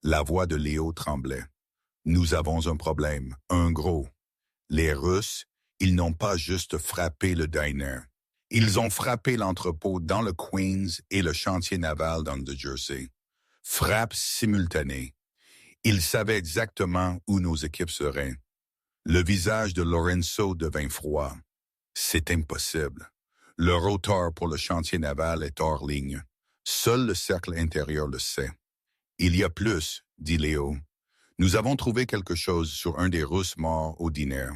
La voix de Léo tremblait. « Nous avons un problème, un gros. Les Russes, ils n'ont pas juste frappé le diner. Ils ont frappé l'entrepôt dans le Queens et le chantier naval dans le Jersey. Frappe simultanée. Ils savaient exactement où nos équipes seraient. » Le visage de Lorenzo devint froid. « C'est impossible. Le rotor pour le chantier naval est hors ligne. Seul le cercle intérieur le sait. »« Il y a plus, » dit Léo. « Nous avons trouvé quelque chose sur un des Russes morts au dîner.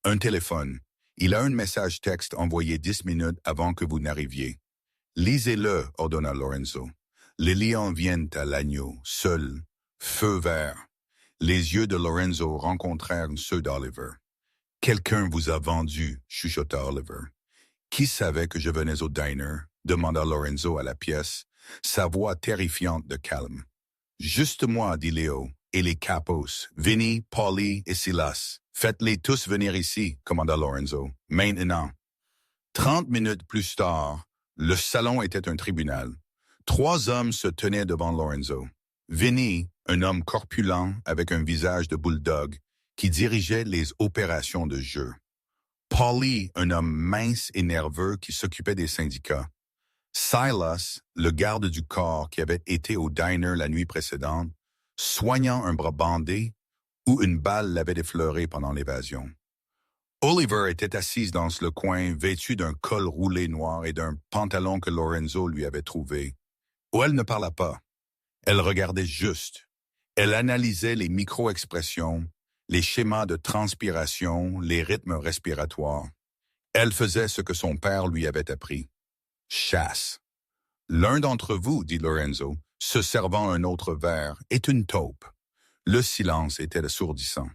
Un téléphone. Il a un message texte envoyé 10 minutes avant que vous n'arriviez. »« Lisez-le, » ordonna Lorenzo. Les lions viennent à l'agneau, seuls, feu vert. Les yeux de Lorenzo rencontrèrent ceux d'Oliver. « Quelqu'un vous a vendu, » chuchota Oliver. « Qui savait que je venais au diner ?» demanda Lorenzo à la pièce, sa voix terrifiante de calme. « Juste moi, » dit Léo, « et les capos, Vinny, Paulie et Silas. Faites-les tous venir ici, » commanda Lorenzo. « Maintenant. » 30 minutes plus tard, le salon était un tribunal. 3 hommes se tenaient devant Lorenzo. Vinny, un homme corpulent avec un visage de bulldog, qui dirigeait les opérations de jeu. Paulie, un homme mince et nerveux qui s'occupait des syndicats. Silas, le garde du corps qui avait été au diner la nuit précédente, soignant un bras bandé où une balle l'avait effleuré pendant l'évasion. Oliver était assise dans le coin, vêtue d'un col roulé noir et d'un pantalon que Lorenzo lui avait trouvé. Où elle ne parla pas. Elle regardait juste. Elle analysait les micro-expressions, les schémas de transpiration, les rythmes respiratoires. Elle faisait ce que son père lui avait appris. Chasse. L'un d'entre vous, dit Lorenzo, se servant un autre verre, est une taupe. Le silence était assourdissant.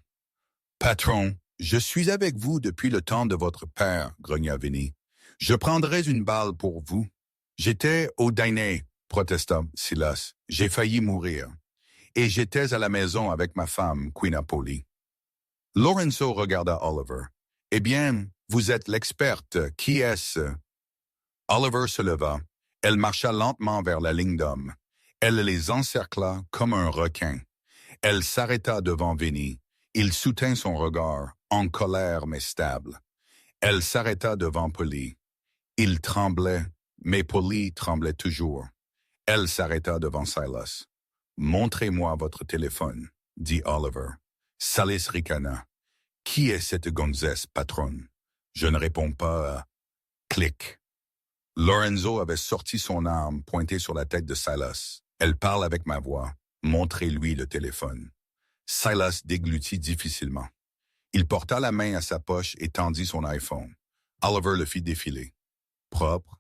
Patron, je suis avec vous depuis le temps de votre père, grogna Vinny. Je prendrais une balle pour vous. J'étais au dîner, protesta Silas. J'ai failli mourir. Et j'étais à la maison avec ma femme, Queen Apolli. Lorenzo regarda Oliver. Eh bien, vous êtes l'experte. Qui est-ce? Oliver se leva. Elle marcha lentement vers la ligne d'hommes. Elle les encercla comme un requin. Elle s'arrêta devant Vinny. Il soutint son regard, en colère mais stable. Elle s'arrêta devant Polly. Il tremblait, mais Polly tremblait toujours. Elle s'arrêta devant Silas. « Montrez-moi votre téléphone, » dit Oliver. Silas ricana. « Qui est cette gonzesse, patronne? » Je ne réponds pas. Clic. Lorenzo avait sorti son arme pointée sur la tête de Silas. « Elle parle avec ma voix. Montrez-lui le téléphone. » Silas déglutit difficilement. Il porta la main à sa poche et tendit son iPhone. Oliver le fit défiler. Propre,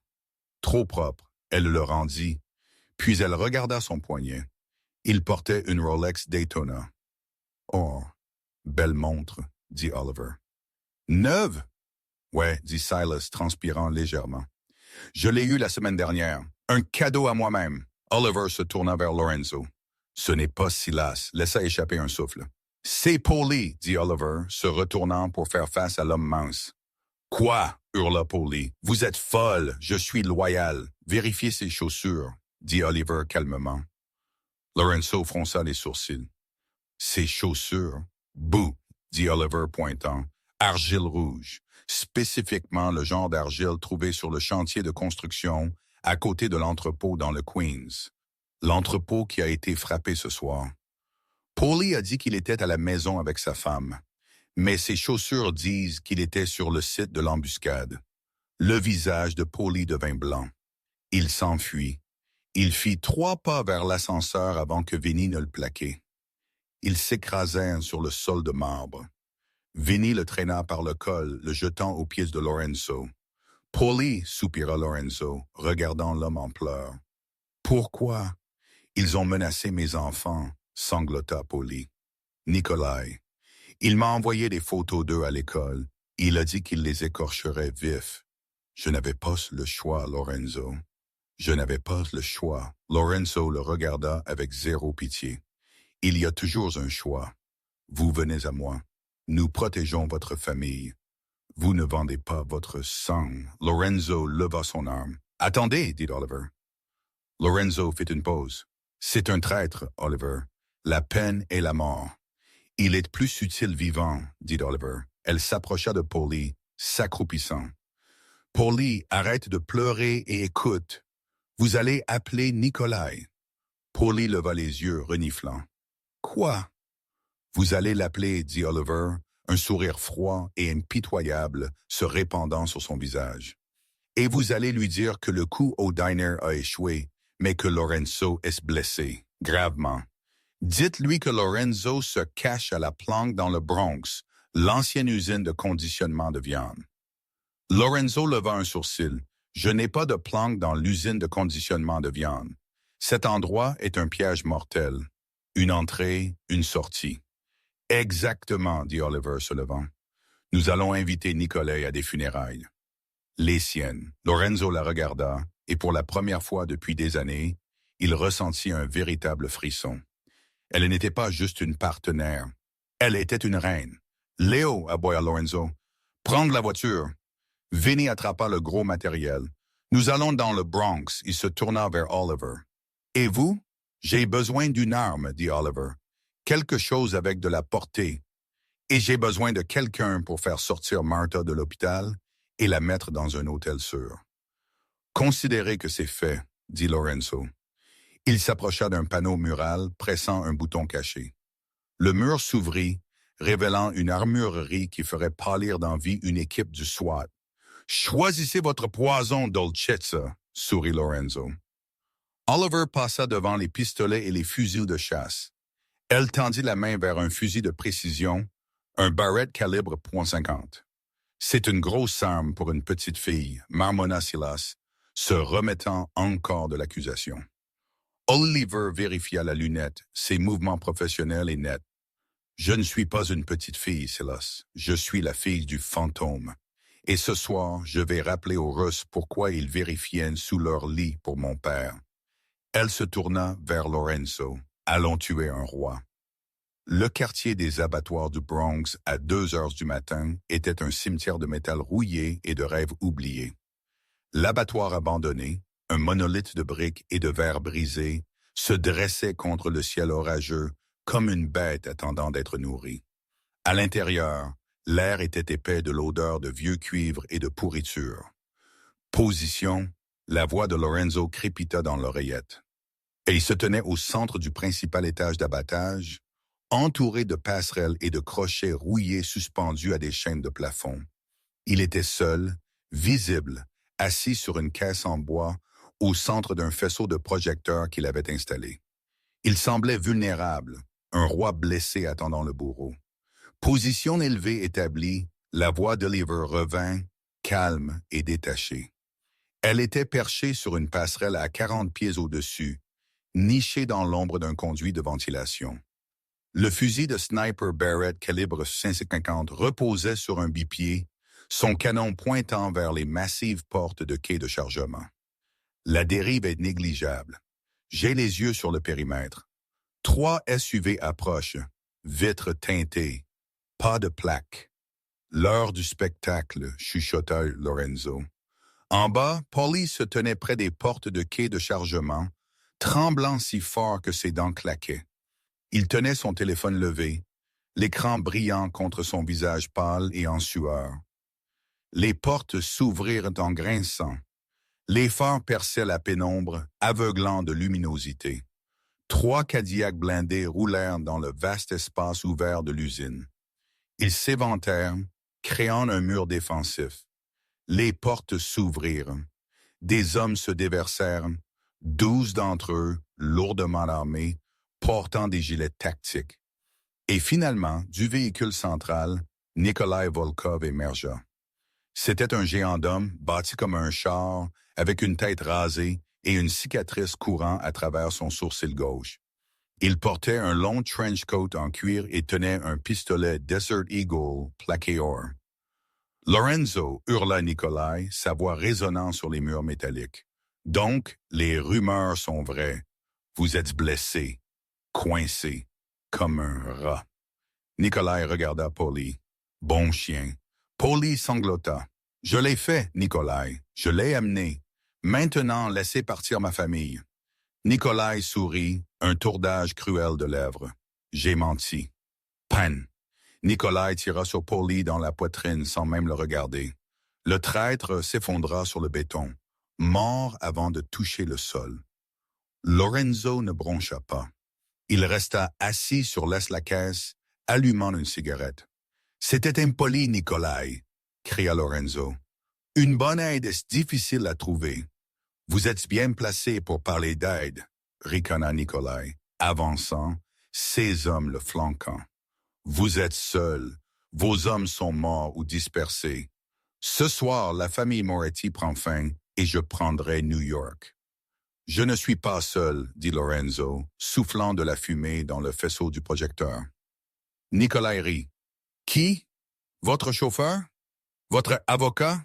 trop propre, elle le rendit, puis elle regarda son poignet. Il portait une Rolex Daytona. « Oh, belle montre, » dit Oliver. « Neuve? » « Ouais, » dit Silas, transpirant légèrement. « Je l'ai eue la semaine dernière. Un cadeau à moi-même. » Oliver se tourna vers Lorenzo. « Ce n'est pas Silas. » Laissa échapper un souffle. « C'est Paulie, » dit Oliver, se retournant pour faire face à l'homme mince. « Quoi? » hurla Paulie. « Vous êtes folle. Je suis loyal. Vérifiez ses chaussures, » dit Oliver calmement. Lorenzo fronça les sourcils. « Ses chaussures? »« Bouh, » dit Oliver pointant. « Argile rouge. Spécifiquement le genre d'argile trouvé sur le chantier de construction à côté de l'entrepôt dans le Queens. L'entrepôt qui a été frappé ce soir. Paulie a dit qu'il était à la maison avec sa femme, mais ses chaussures disent qu'il était sur le site de l'embuscade. Le visage de Paulie devint blanc. Il s'enfuit. Il fit 3 pas vers l'ascenseur avant que Vinny ne le plaquât. Ils s'écrasèrent sur le sol de marbre. Vinny le traîna par le col, le jetant aux pieds de Lorenzo. « Paulie, soupira Lorenzo, regardant l'homme en pleurs. « Pourquoi? Ils ont menacé mes enfants, sanglota Paulie. Nikolai. Il m'a envoyé des photos d'eux à l'école. Il a dit qu'il les écorcherait vifs. Je n'avais pas le choix, Lorenzo. Je n'avais pas le choix. Lorenzo le regarda avec zéro pitié. Il y a toujours un choix. Vous venez à moi. Nous protégeons votre famille. Vous ne vendez pas votre sang. Lorenzo leva son arme. Attendez, dit Oliver. Lorenzo fit une pause. C'est un traître, Oliver. La peine et la mort. Il est plus utile vivant, dit Oliver. Elle s'approcha de Paulie, s'accroupissant. Paulie, arrête de pleurer et écoute. Vous allez appeler Nikolai. Paulie leva les yeux, reniflant. Quoi? Vous allez l'appeler, dit Oliver, un sourire froid et impitoyable se répandant sur son visage. Et vous allez lui dire que le coup au diner a échoué, mais que Lorenzo est blessé, gravement. Dites-lui que Lorenzo se cache à la planque dans le Bronx, l'ancienne usine de conditionnement de viande. Lorenzo leva un sourcil. Je n'ai pas de planque dans l'usine de conditionnement de viande. Cet endroit est un piège mortel. Une entrée, une sortie. Exactement, dit Oliver se levant. Nous allons inviter Nikolai à des funérailles. Les siennes. Lorenzo la regarda, et pour la première fois depuis des années, il ressentit un véritable frisson. Elle n'était pas juste une partenaire. Elle était une reine. Léo, aboya Lorenzo. Prendre la voiture. Vinny attrapa le gros matériel. Nous allons dans le Bronx. Il se tourna vers Oliver. Et vous? J'ai besoin d'une arme, dit Oliver. Quelque chose avec de la portée. Et j'ai besoin de quelqu'un pour faire sortir Martha de l'hôpital et la mettre dans un hôtel sûr. Considérez que c'est fait, dit Lorenzo. Il s'approcha d'un panneau mural, pressant un bouton caché. Le mur s'ouvrit, révélant une armurerie qui ferait pâlir d'envie une équipe du SWAT. « Choisissez votre poison, Dolcezza », sourit Lorenzo. Oliver passa devant les pistolets et les fusils de chasse. Elle tendit la main vers un fusil de précision, un Barrett calibre .50. « C'est une grosse arme pour une petite fille », marmonna Silas, se remettant encore de l'accusation. Oliver vérifia la lunette, ses mouvements professionnels et nets. « Je ne suis pas une petite fille, Silas. Je suis la fille du fantôme. Et ce soir, je vais rappeler aux Russes pourquoi ils vérifiaient sous leur lit pour mon père. » Elle se tourna vers Lorenzo. « Allons tuer un roi. » Le quartier des abattoirs du Bronx, à 2 heures du matin, était un cimetière de métal rouillé et de rêves oubliés. L'abattoir abandonné, un monolithe de briques et de verre brisés, se dressait contre le ciel orageux comme une bête attendant d'être nourrie. À l'intérieur, l'air était épais de l'odeur de vieux cuivre et de pourriture. Position, la voix de Lorenzo crépita dans l'oreillette. Et il se tenait au centre du principal étage d'abattage, entouré de passerelles et de crochets rouillés suspendus à des chaînes de plafond. Il était seul, visible, assis sur une caisse en bois, au centre d'un faisceau de projecteurs qu'il avait installé. Il semblait vulnérable, un roi blessé attendant le bourreau. Position élevée établie, la voix d'Oliver revint, calme et détachée. Elle était perchée sur une passerelle à 40 pieds au-dessus, nichée dans l'ombre d'un conduit de ventilation. Le fusil de sniper Barrett calibre .550 reposait sur un bipied, son canon pointant vers les massives portes de quai de chargement. La dérive est négligeable. J'ai les yeux sur le périmètre. 3 SUV approchent, vitres teintées. Pas de plaque. L'heure du spectacle, chuchota Lorenzo. En bas, Paulie se tenait près des portes de quai de chargement, tremblant si fort que ses dents claquaient. Il tenait son téléphone levé, l'écran brillant contre son visage pâle et en sueur. Les portes s'ouvrirent en grinçant. Les phares perçaient la pénombre, aveuglant de luminosité. 3 Cadillacs blindés roulèrent dans le vaste espace ouvert de l'usine. Ils s'éventèrent, créant un mur défensif. Les portes s'ouvrirent. Des hommes se déversèrent, 12 d'entre eux, lourdement armés, portant des gilets tactiques. Et finalement, du véhicule central, Nikolai Volkov émergea. C'était un géant d'homme, bâti comme un char, avec une tête rasée et une cicatrice courant à travers son sourcil gauche. Il portait un long trench coat en cuir et tenait un pistolet Desert Eagle plaqué or. Lorenzo, hurla Nikolai, sa voix résonnant sur les murs métalliques. Donc, les rumeurs sont vraies. Vous êtes blessé, coincé, comme un rat. Nikolai regarda Polly. Bon chien. Polly sanglota. Je l'ai fait, Nikolai. Je l'ai amené. Maintenant, laissez partir ma famille. Nikolai sourit, un tourdage cruel de lèvres. J'ai menti. Pan. Nikolai tira sur Polly dans la poitrine sans même le regarder. Le traître s'effondra sur le béton, mort avant de toucher le sol. Lorenzo ne broncha pas. Il resta assis sur l'est-la-caisse, allumant une cigarette. « C'était impoli, Nikolai !» cria Lorenzo. « Une bonne aide est difficile à trouver. »« Vous êtes bien placé pour parler d'aide, » ricana Nikolai, avançant, ses hommes le flanquant. « Vous êtes seul. Vos hommes sont morts ou dispersés. Ce soir, la famille Moretti prend fin et je prendrai New York. »« Je ne suis pas seul, » dit Lorenzo, soufflant de la fumée dans le faisceau du projecteur. Nikolai rit. « Qui? Votre chauffeur? Votre avocat?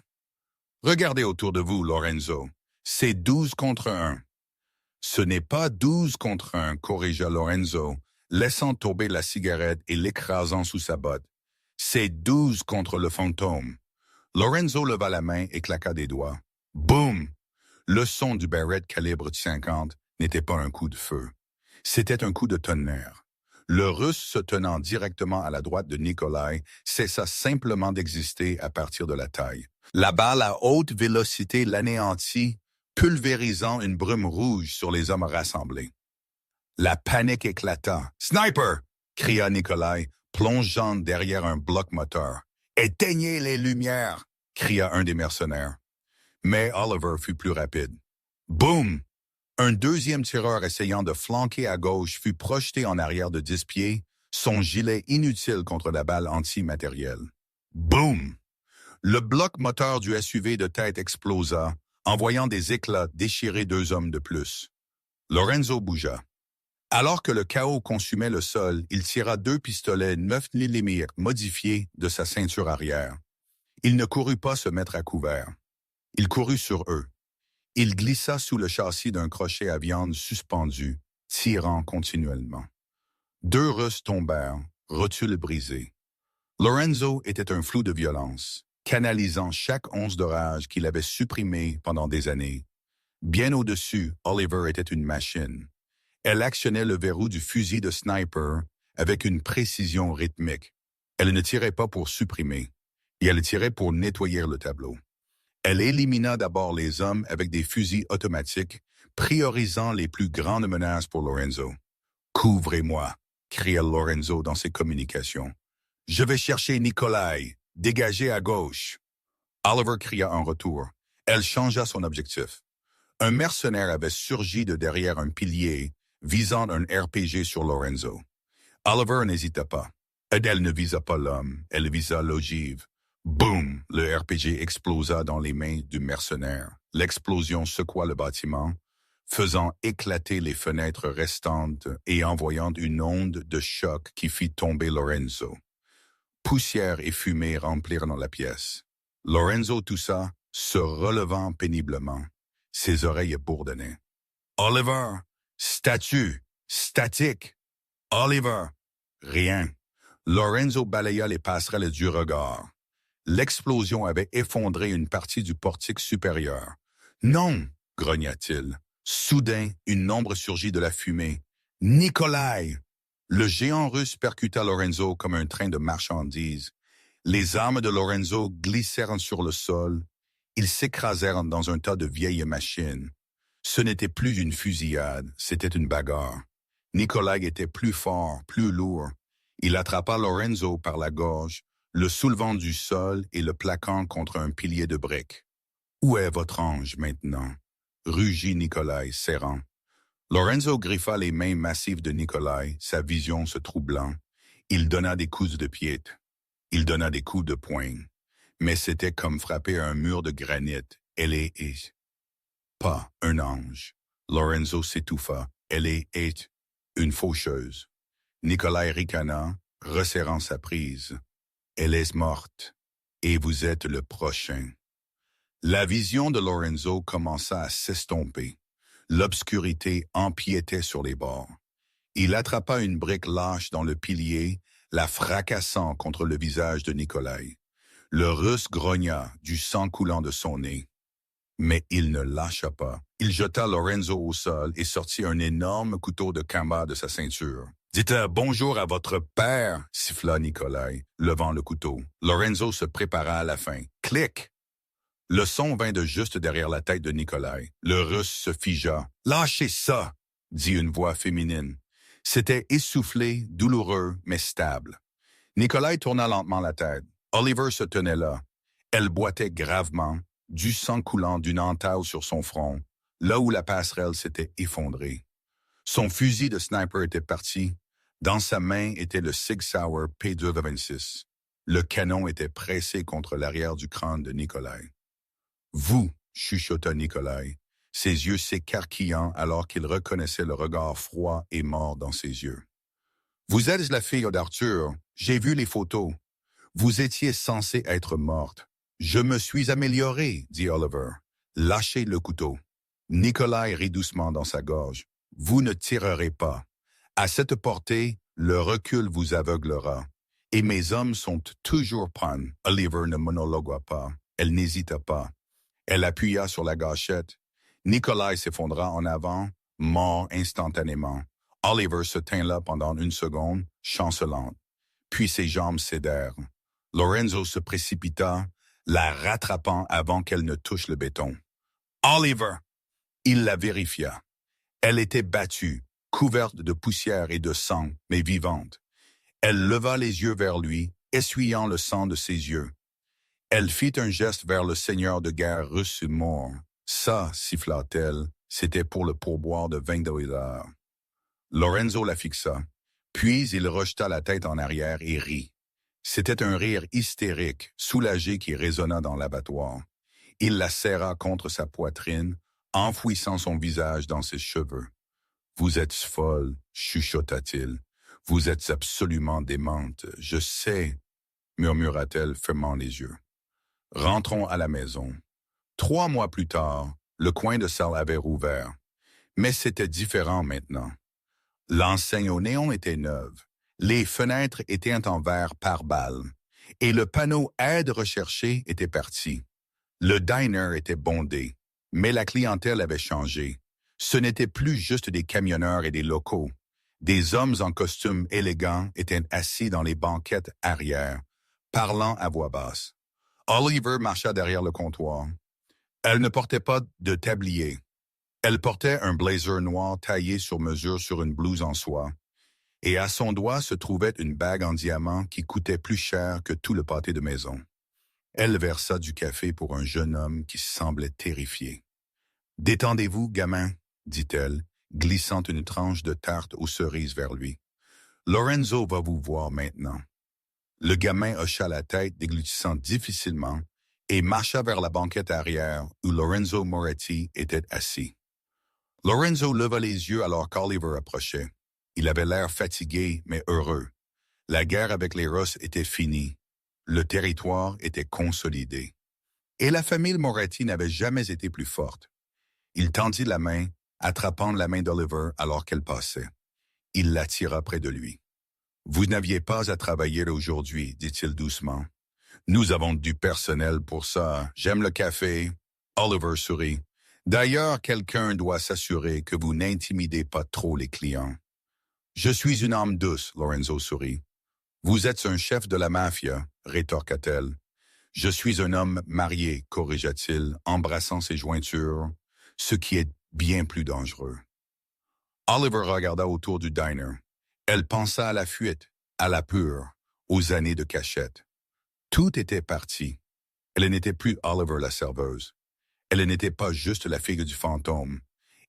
Regardez autour de vous, Lorenzo. C'est 12 contre 1. »« Ce n'est pas 12 contre 1, corrigea Lorenzo, laissant tomber la cigarette et l'écrasant sous sa botte. C'est 12 contre le fantôme. » Lorenzo leva la main et claqua des doigts. Boum! Le son du Barrett calibre 50 n'était pas un coup de feu. C'était un coup de tonnerre. Le Russe se tenant directement à la droite de Nikolai cessa simplement d'exister à partir de la taille. La balle à haute vélocité l'anéantit, pulvérisant une brume rouge sur les hommes rassemblés. La panique éclata. « Sniper !» cria Nikolai, plongeant derrière un bloc moteur. « Éteignez les lumières !» cria un des mercenaires. Mais Oliver fut plus rapide. Boum! Un deuxième tireur essayant de flanquer à gauche fut projeté en arrière de 10 pieds, son gilet inutile contre la balle antimatérielle. Boum! Le bloc moteur du SUV de tête explosa, envoyant des éclats déchirer 2 hommes de plus. Lorenzo bougea. Alors que le chaos consumait le sol, il tira 2 pistolets 9 mm modifiés de sa ceinture arrière. Il ne courut pas se mettre à couvert. Il courut sur eux. Il glissa sous le châssis d'un crochet à viande suspendu, tirant continuellement. 2 Russes tombèrent, rotules brisées. Lorenzo était un flou de violence, canalisant chaque once de rage qu'il avait supprimée pendant des années. Bien au-dessus, Oliver était une machine. Elle actionnait le verrou du fusil de sniper avec une précision rythmique. Elle ne tirait pas pour supprimer, et elle tirait pour nettoyer le tableau. Elle élimina d'abord les hommes avec des fusils automatiques, priorisant les plus grandes menaces pour Lorenzo. « Couvrez-moi » cria Lorenzo dans ses communications. « Je vais chercher Nikolai. Dégagez à gauche. » Oliver cria en retour. Elle changea son objectif. Un mercenaire avait surgi de derrière un pilier, visant un RPG sur Lorenzo. Oliver n'hésita pas. Elle ne visa pas l'homme, elle visa l'ogive. Boum! Le RPG explosa dans les mains du mercenaire. L'explosion secoua le bâtiment, faisant éclater les fenêtres restantes et envoyant une onde de choc qui fit tomber Lorenzo. Poussière et fumée remplirent dans la pièce. Lorenzo toussa, se relevant péniblement. Ses oreilles bourdonnaient. « Oliver! Statue! Statique! Oliver! » Rien. Lorenzo balaya les passerelles du regard. L'explosion avait effondré une partie du portique supérieur. « Non! » grogna-t-il. Soudain, une ombre surgit de la fumée. « Nikolai !» Le géant russe percuta Lorenzo comme un train de marchandises. Les armes de Lorenzo glissèrent sur le sol. Ils s'écrasèrent dans un tas de vieilles machines. Ce n'était plus une fusillade, c'était une bagarre. Nikolai était plus fort, plus lourd. Il attrapa Lorenzo par la gorge, le soulevant du sol et le plaquant contre un pilier de briques. « Où est votre ange maintenant? » rugit Nikolai, serrant. Lorenzo griffa les mains massives de Nikolai, sa vision se troublant. Il donna des coups de pied. Il donna des coups de poing. Mais c'était comme frapper un mur de granit. Elle est pas un ange. Lorenzo s'étouffa. Elle est une faucheuse. Nikolai ricana, resserrant sa prise. Elle est morte. Et vous êtes le prochain. La vision de Lorenzo commença à s'estomper. L'obscurité empiétait sur les bords. Il attrapa une brique lâche dans le pilier, la fracassant contre le visage de Nikolai. Le Russe grogna, du sang coulant de son nez. Mais il ne lâcha pas. Il jeta Lorenzo au sol et sortit un énorme couteau de combat de sa ceinture. « Dites bonjour à votre père » siffla Nikolai, levant le couteau. Lorenzo se prépara à la fin. Clic! Le son vint de juste derrière la tête de Nikolai. Le Russe se figea. « Lâchez ça !» dit une voix féminine. C'était essoufflé, douloureux, mais stable. Nikolai tourna lentement la tête. Oliver se tenait là. Elle boitait gravement, du sang coulant d'une entaille sur son front, là où la passerelle s'était effondrée. Son fusil de sniper était parti. Dans sa main était le Sig Sauer P226. Le canon était pressé contre l'arrière du crâne de Nikolai. « Vous » chuchota Nikolai, ses yeux s'écarquillant alors qu'il reconnaissait le regard froid et mort dans ses yeux. « Vous êtes la fille d'Arthur. J'ai vu les photos. Vous étiez censée être morte. Je me suis amélioré, dit Oliver. Lâchez le couteau. Nikolai rit doucement dans sa gorge. Vous ne tirerez pas. À cette portée, le recul vous aveuglera. Et mes hommes sont toujours prêts. Oliver ne monologua pas. Elle n'hésita pas. Elle appuya sur la gâchette. Nikolai s'effondra en avant, mort instantanément. Oliver se tint là pendant une seconde, chancelant. Puis ses jambes cédèrent. Lorenzo se précipita, la rattrapant avant qu'elle ne touche le béton. « Oliver !» Il la vérifia. Elle était battue, couverte de poussière et de sang, mais vivante. Elle leva les yeux vers lui, essuyant le sang de ses yeux. Elle fit un geste vers le seigneur de guerre russe mort. Ça, siffla-t-elle, c'était pour le pourboire de $20. Lorenzo la fixa, puis il rejeta la tête en arrière et rit. C'était un rire hystérique, soulagé qui résonna dans l'abattoir. Il la serra contre sa poitrine, enfouissant son visage dans ses cheveux. « Vous êtes folle, » chuchota-t-il. « Vous êtes absolument démente, je sais, » murmura-t-elle, fermant les yeux. Rentrons à la maison. 3 mois plus tard, le coin de salle avait rouvert. Mais c'était différent maintenant. L'enseigne au néon était neuve. Les fenêtres étaient en verre pare-balles. Et le panneau « Aide recherchée » était parti. Le diner était bondé. Mais la clientèle avait changé. Ce n'était plus juste des camionneurs et des locaux. Des hommes en costume élégants étaient assis dans les banquettes arrière, parlant à voix basse. Oliver marcha derrière le comptoir. Elle ne portait pas de tablier. Elle portait un blazer noir taillé sur mesure sur une blouse en soie, et à son doigt se trouvait une bague en diamant qui coûtait plus cher que tout le pâté de maison. Elle versa du café pour un jeune homme qui semblait terrifié. « Détendez-vous, gamin, » dit-elle, glissant une tranche de tarte aux cerises vers lui. « Lorenzo va vous voir maintenant. » Le gamin hocha la tête, déglutissant difficilement, et marcha vers la banquette arrière où Lorenzo Moretti était assis. Lorenzo leva les yeux alors qu'Oliver approchait. Il avait l'air fatigué, mais heureux. La guerre avec les Russes était finie. Le territoire était consolidé. Et la famille Moretti n'avait jamais été plus forte. Il tendit la main, attrapant la main d'Oliver alors qu'elle passait. Il l'attira près de lui. « Vous n'aviez pas à travailler aujourd'hui, dit-il doucement. Nous avons du personnel pour ça. J'aime le café. » Oliver sourit. « D'ailleurs, quelqu'un doit s'assurer que vous n'intimidez pas trop les clients. »« Je suis une âme douce, » Lorenzo sourit. « Vous êtes un chef de la mafia, » rétorqua-t-elle. « Je suis un homme marié, » corrigea-t-il, embrassant ses jointures, ce qui est bien plus dangereux. Oliver regarda autour du diner. Elle pensa à la fuite, à la pure, aux années de cachette. Tout était parti. Elle n'était plus Oliver la serveuse. Elle n'était pas juste la fille du fantôme.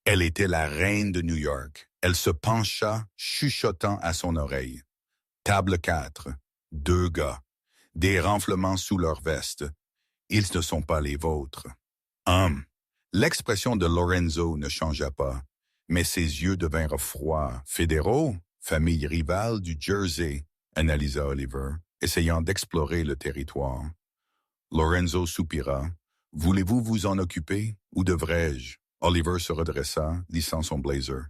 Elle était la reine de New York. Elle se pencha, chuchotant à son oreille. Table 4. 2 gars. Des renflements sous leur veste. Ils ne sont pas les vôtres. L'expression de Lorenzo ne changea pas, mais ses yeux devinrent froids. Fédéraux, famille rivale du Jersey, analysa Oliver, essayant d'explorer le territoire. Lorenzo soupira. Voulez-vous vous en occuper, ou devrais-je? Oliver se redressa, lissant son blazer.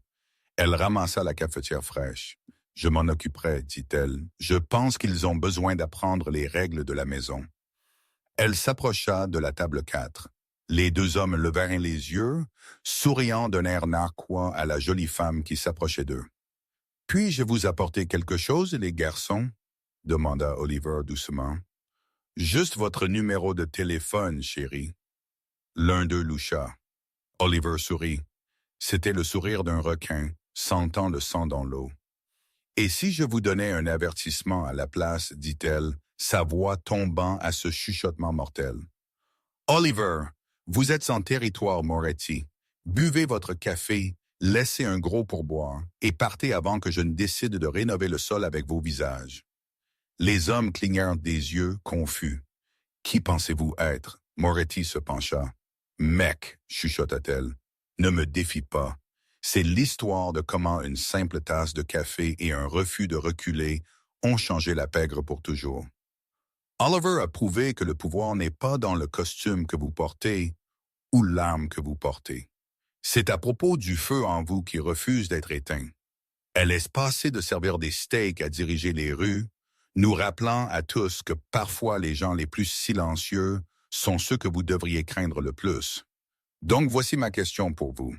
Elle ramassa la cafetière fraîche. Je m'en occuperai, dit-elle. Je pense qu'ils ont besoin d'apprendre les règles de la maison. Elle s'approcha de la table 4. Les 2 hommes levèrent les yeux, souriant d'un air narquois à la jolie femme qui s'approchait d'eux. « Puis-je vous apporter quelque chose, les garçons? » demanda Oliver doucement. « Juste votre numéro de téléphone, chérie. » L'un d'eux loucha. Oliver sourit. C'était le sourire d'un requin, sentant le sang dans l'eau. « Et si je vous donnais un avertissement à la place, dit-elle, sa voix tombant à ce chuchotement mortel. « Oliver, vous êtes en territoire Moretti. Buvez votre café, laissez un gros pourboire et partez avant que je ne décide de rénover le sol avec vos visages. » Les hommes clignèrent des yeux, confus. « Qui pensez-vous être? » Moretti se pencha. « Mec, chuchota-t-elle, ne me défie pas. C'est l'histoire de comment une simple tasse de café et un refus de reculer ont changé la pègre pour toujours. Oliver a prouvé que le pouvoir n'est pas dans le costume que vous portez ou l'arme que vous portez. C'est à propos du feu en vous qui refuse d'être éteint. Elle laisse passer de servir des steaks à diriger les rues, nous rappelant à tous que parfois les gens les plus silencieux sont ceux que vous devriez craindre le plus. Donc voici ma question pour vous.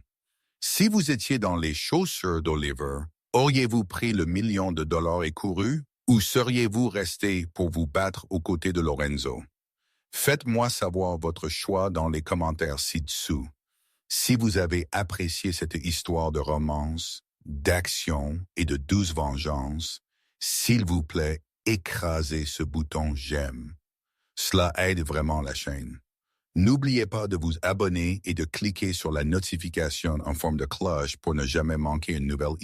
Si vous étiez dans les chaussures d'Oliver, auriez-vous pris le $1 million et couru, ou seriez-vous resté pour vous battre aux côtés de Lorenzo? Faites-moi savoir votre choix dans les commentaires ci-dessous. Si vous avez apprécié cette histoire de romance, d'action et de douce vengeance, s'il vous plaît, écrasez ce bouton « J'aime ». Cela aide vraiment la chaîne. N'oubliez pas de vous abonner et de cliquer sur la notification en forme de cloche pour ne jamais manquer une nouvelle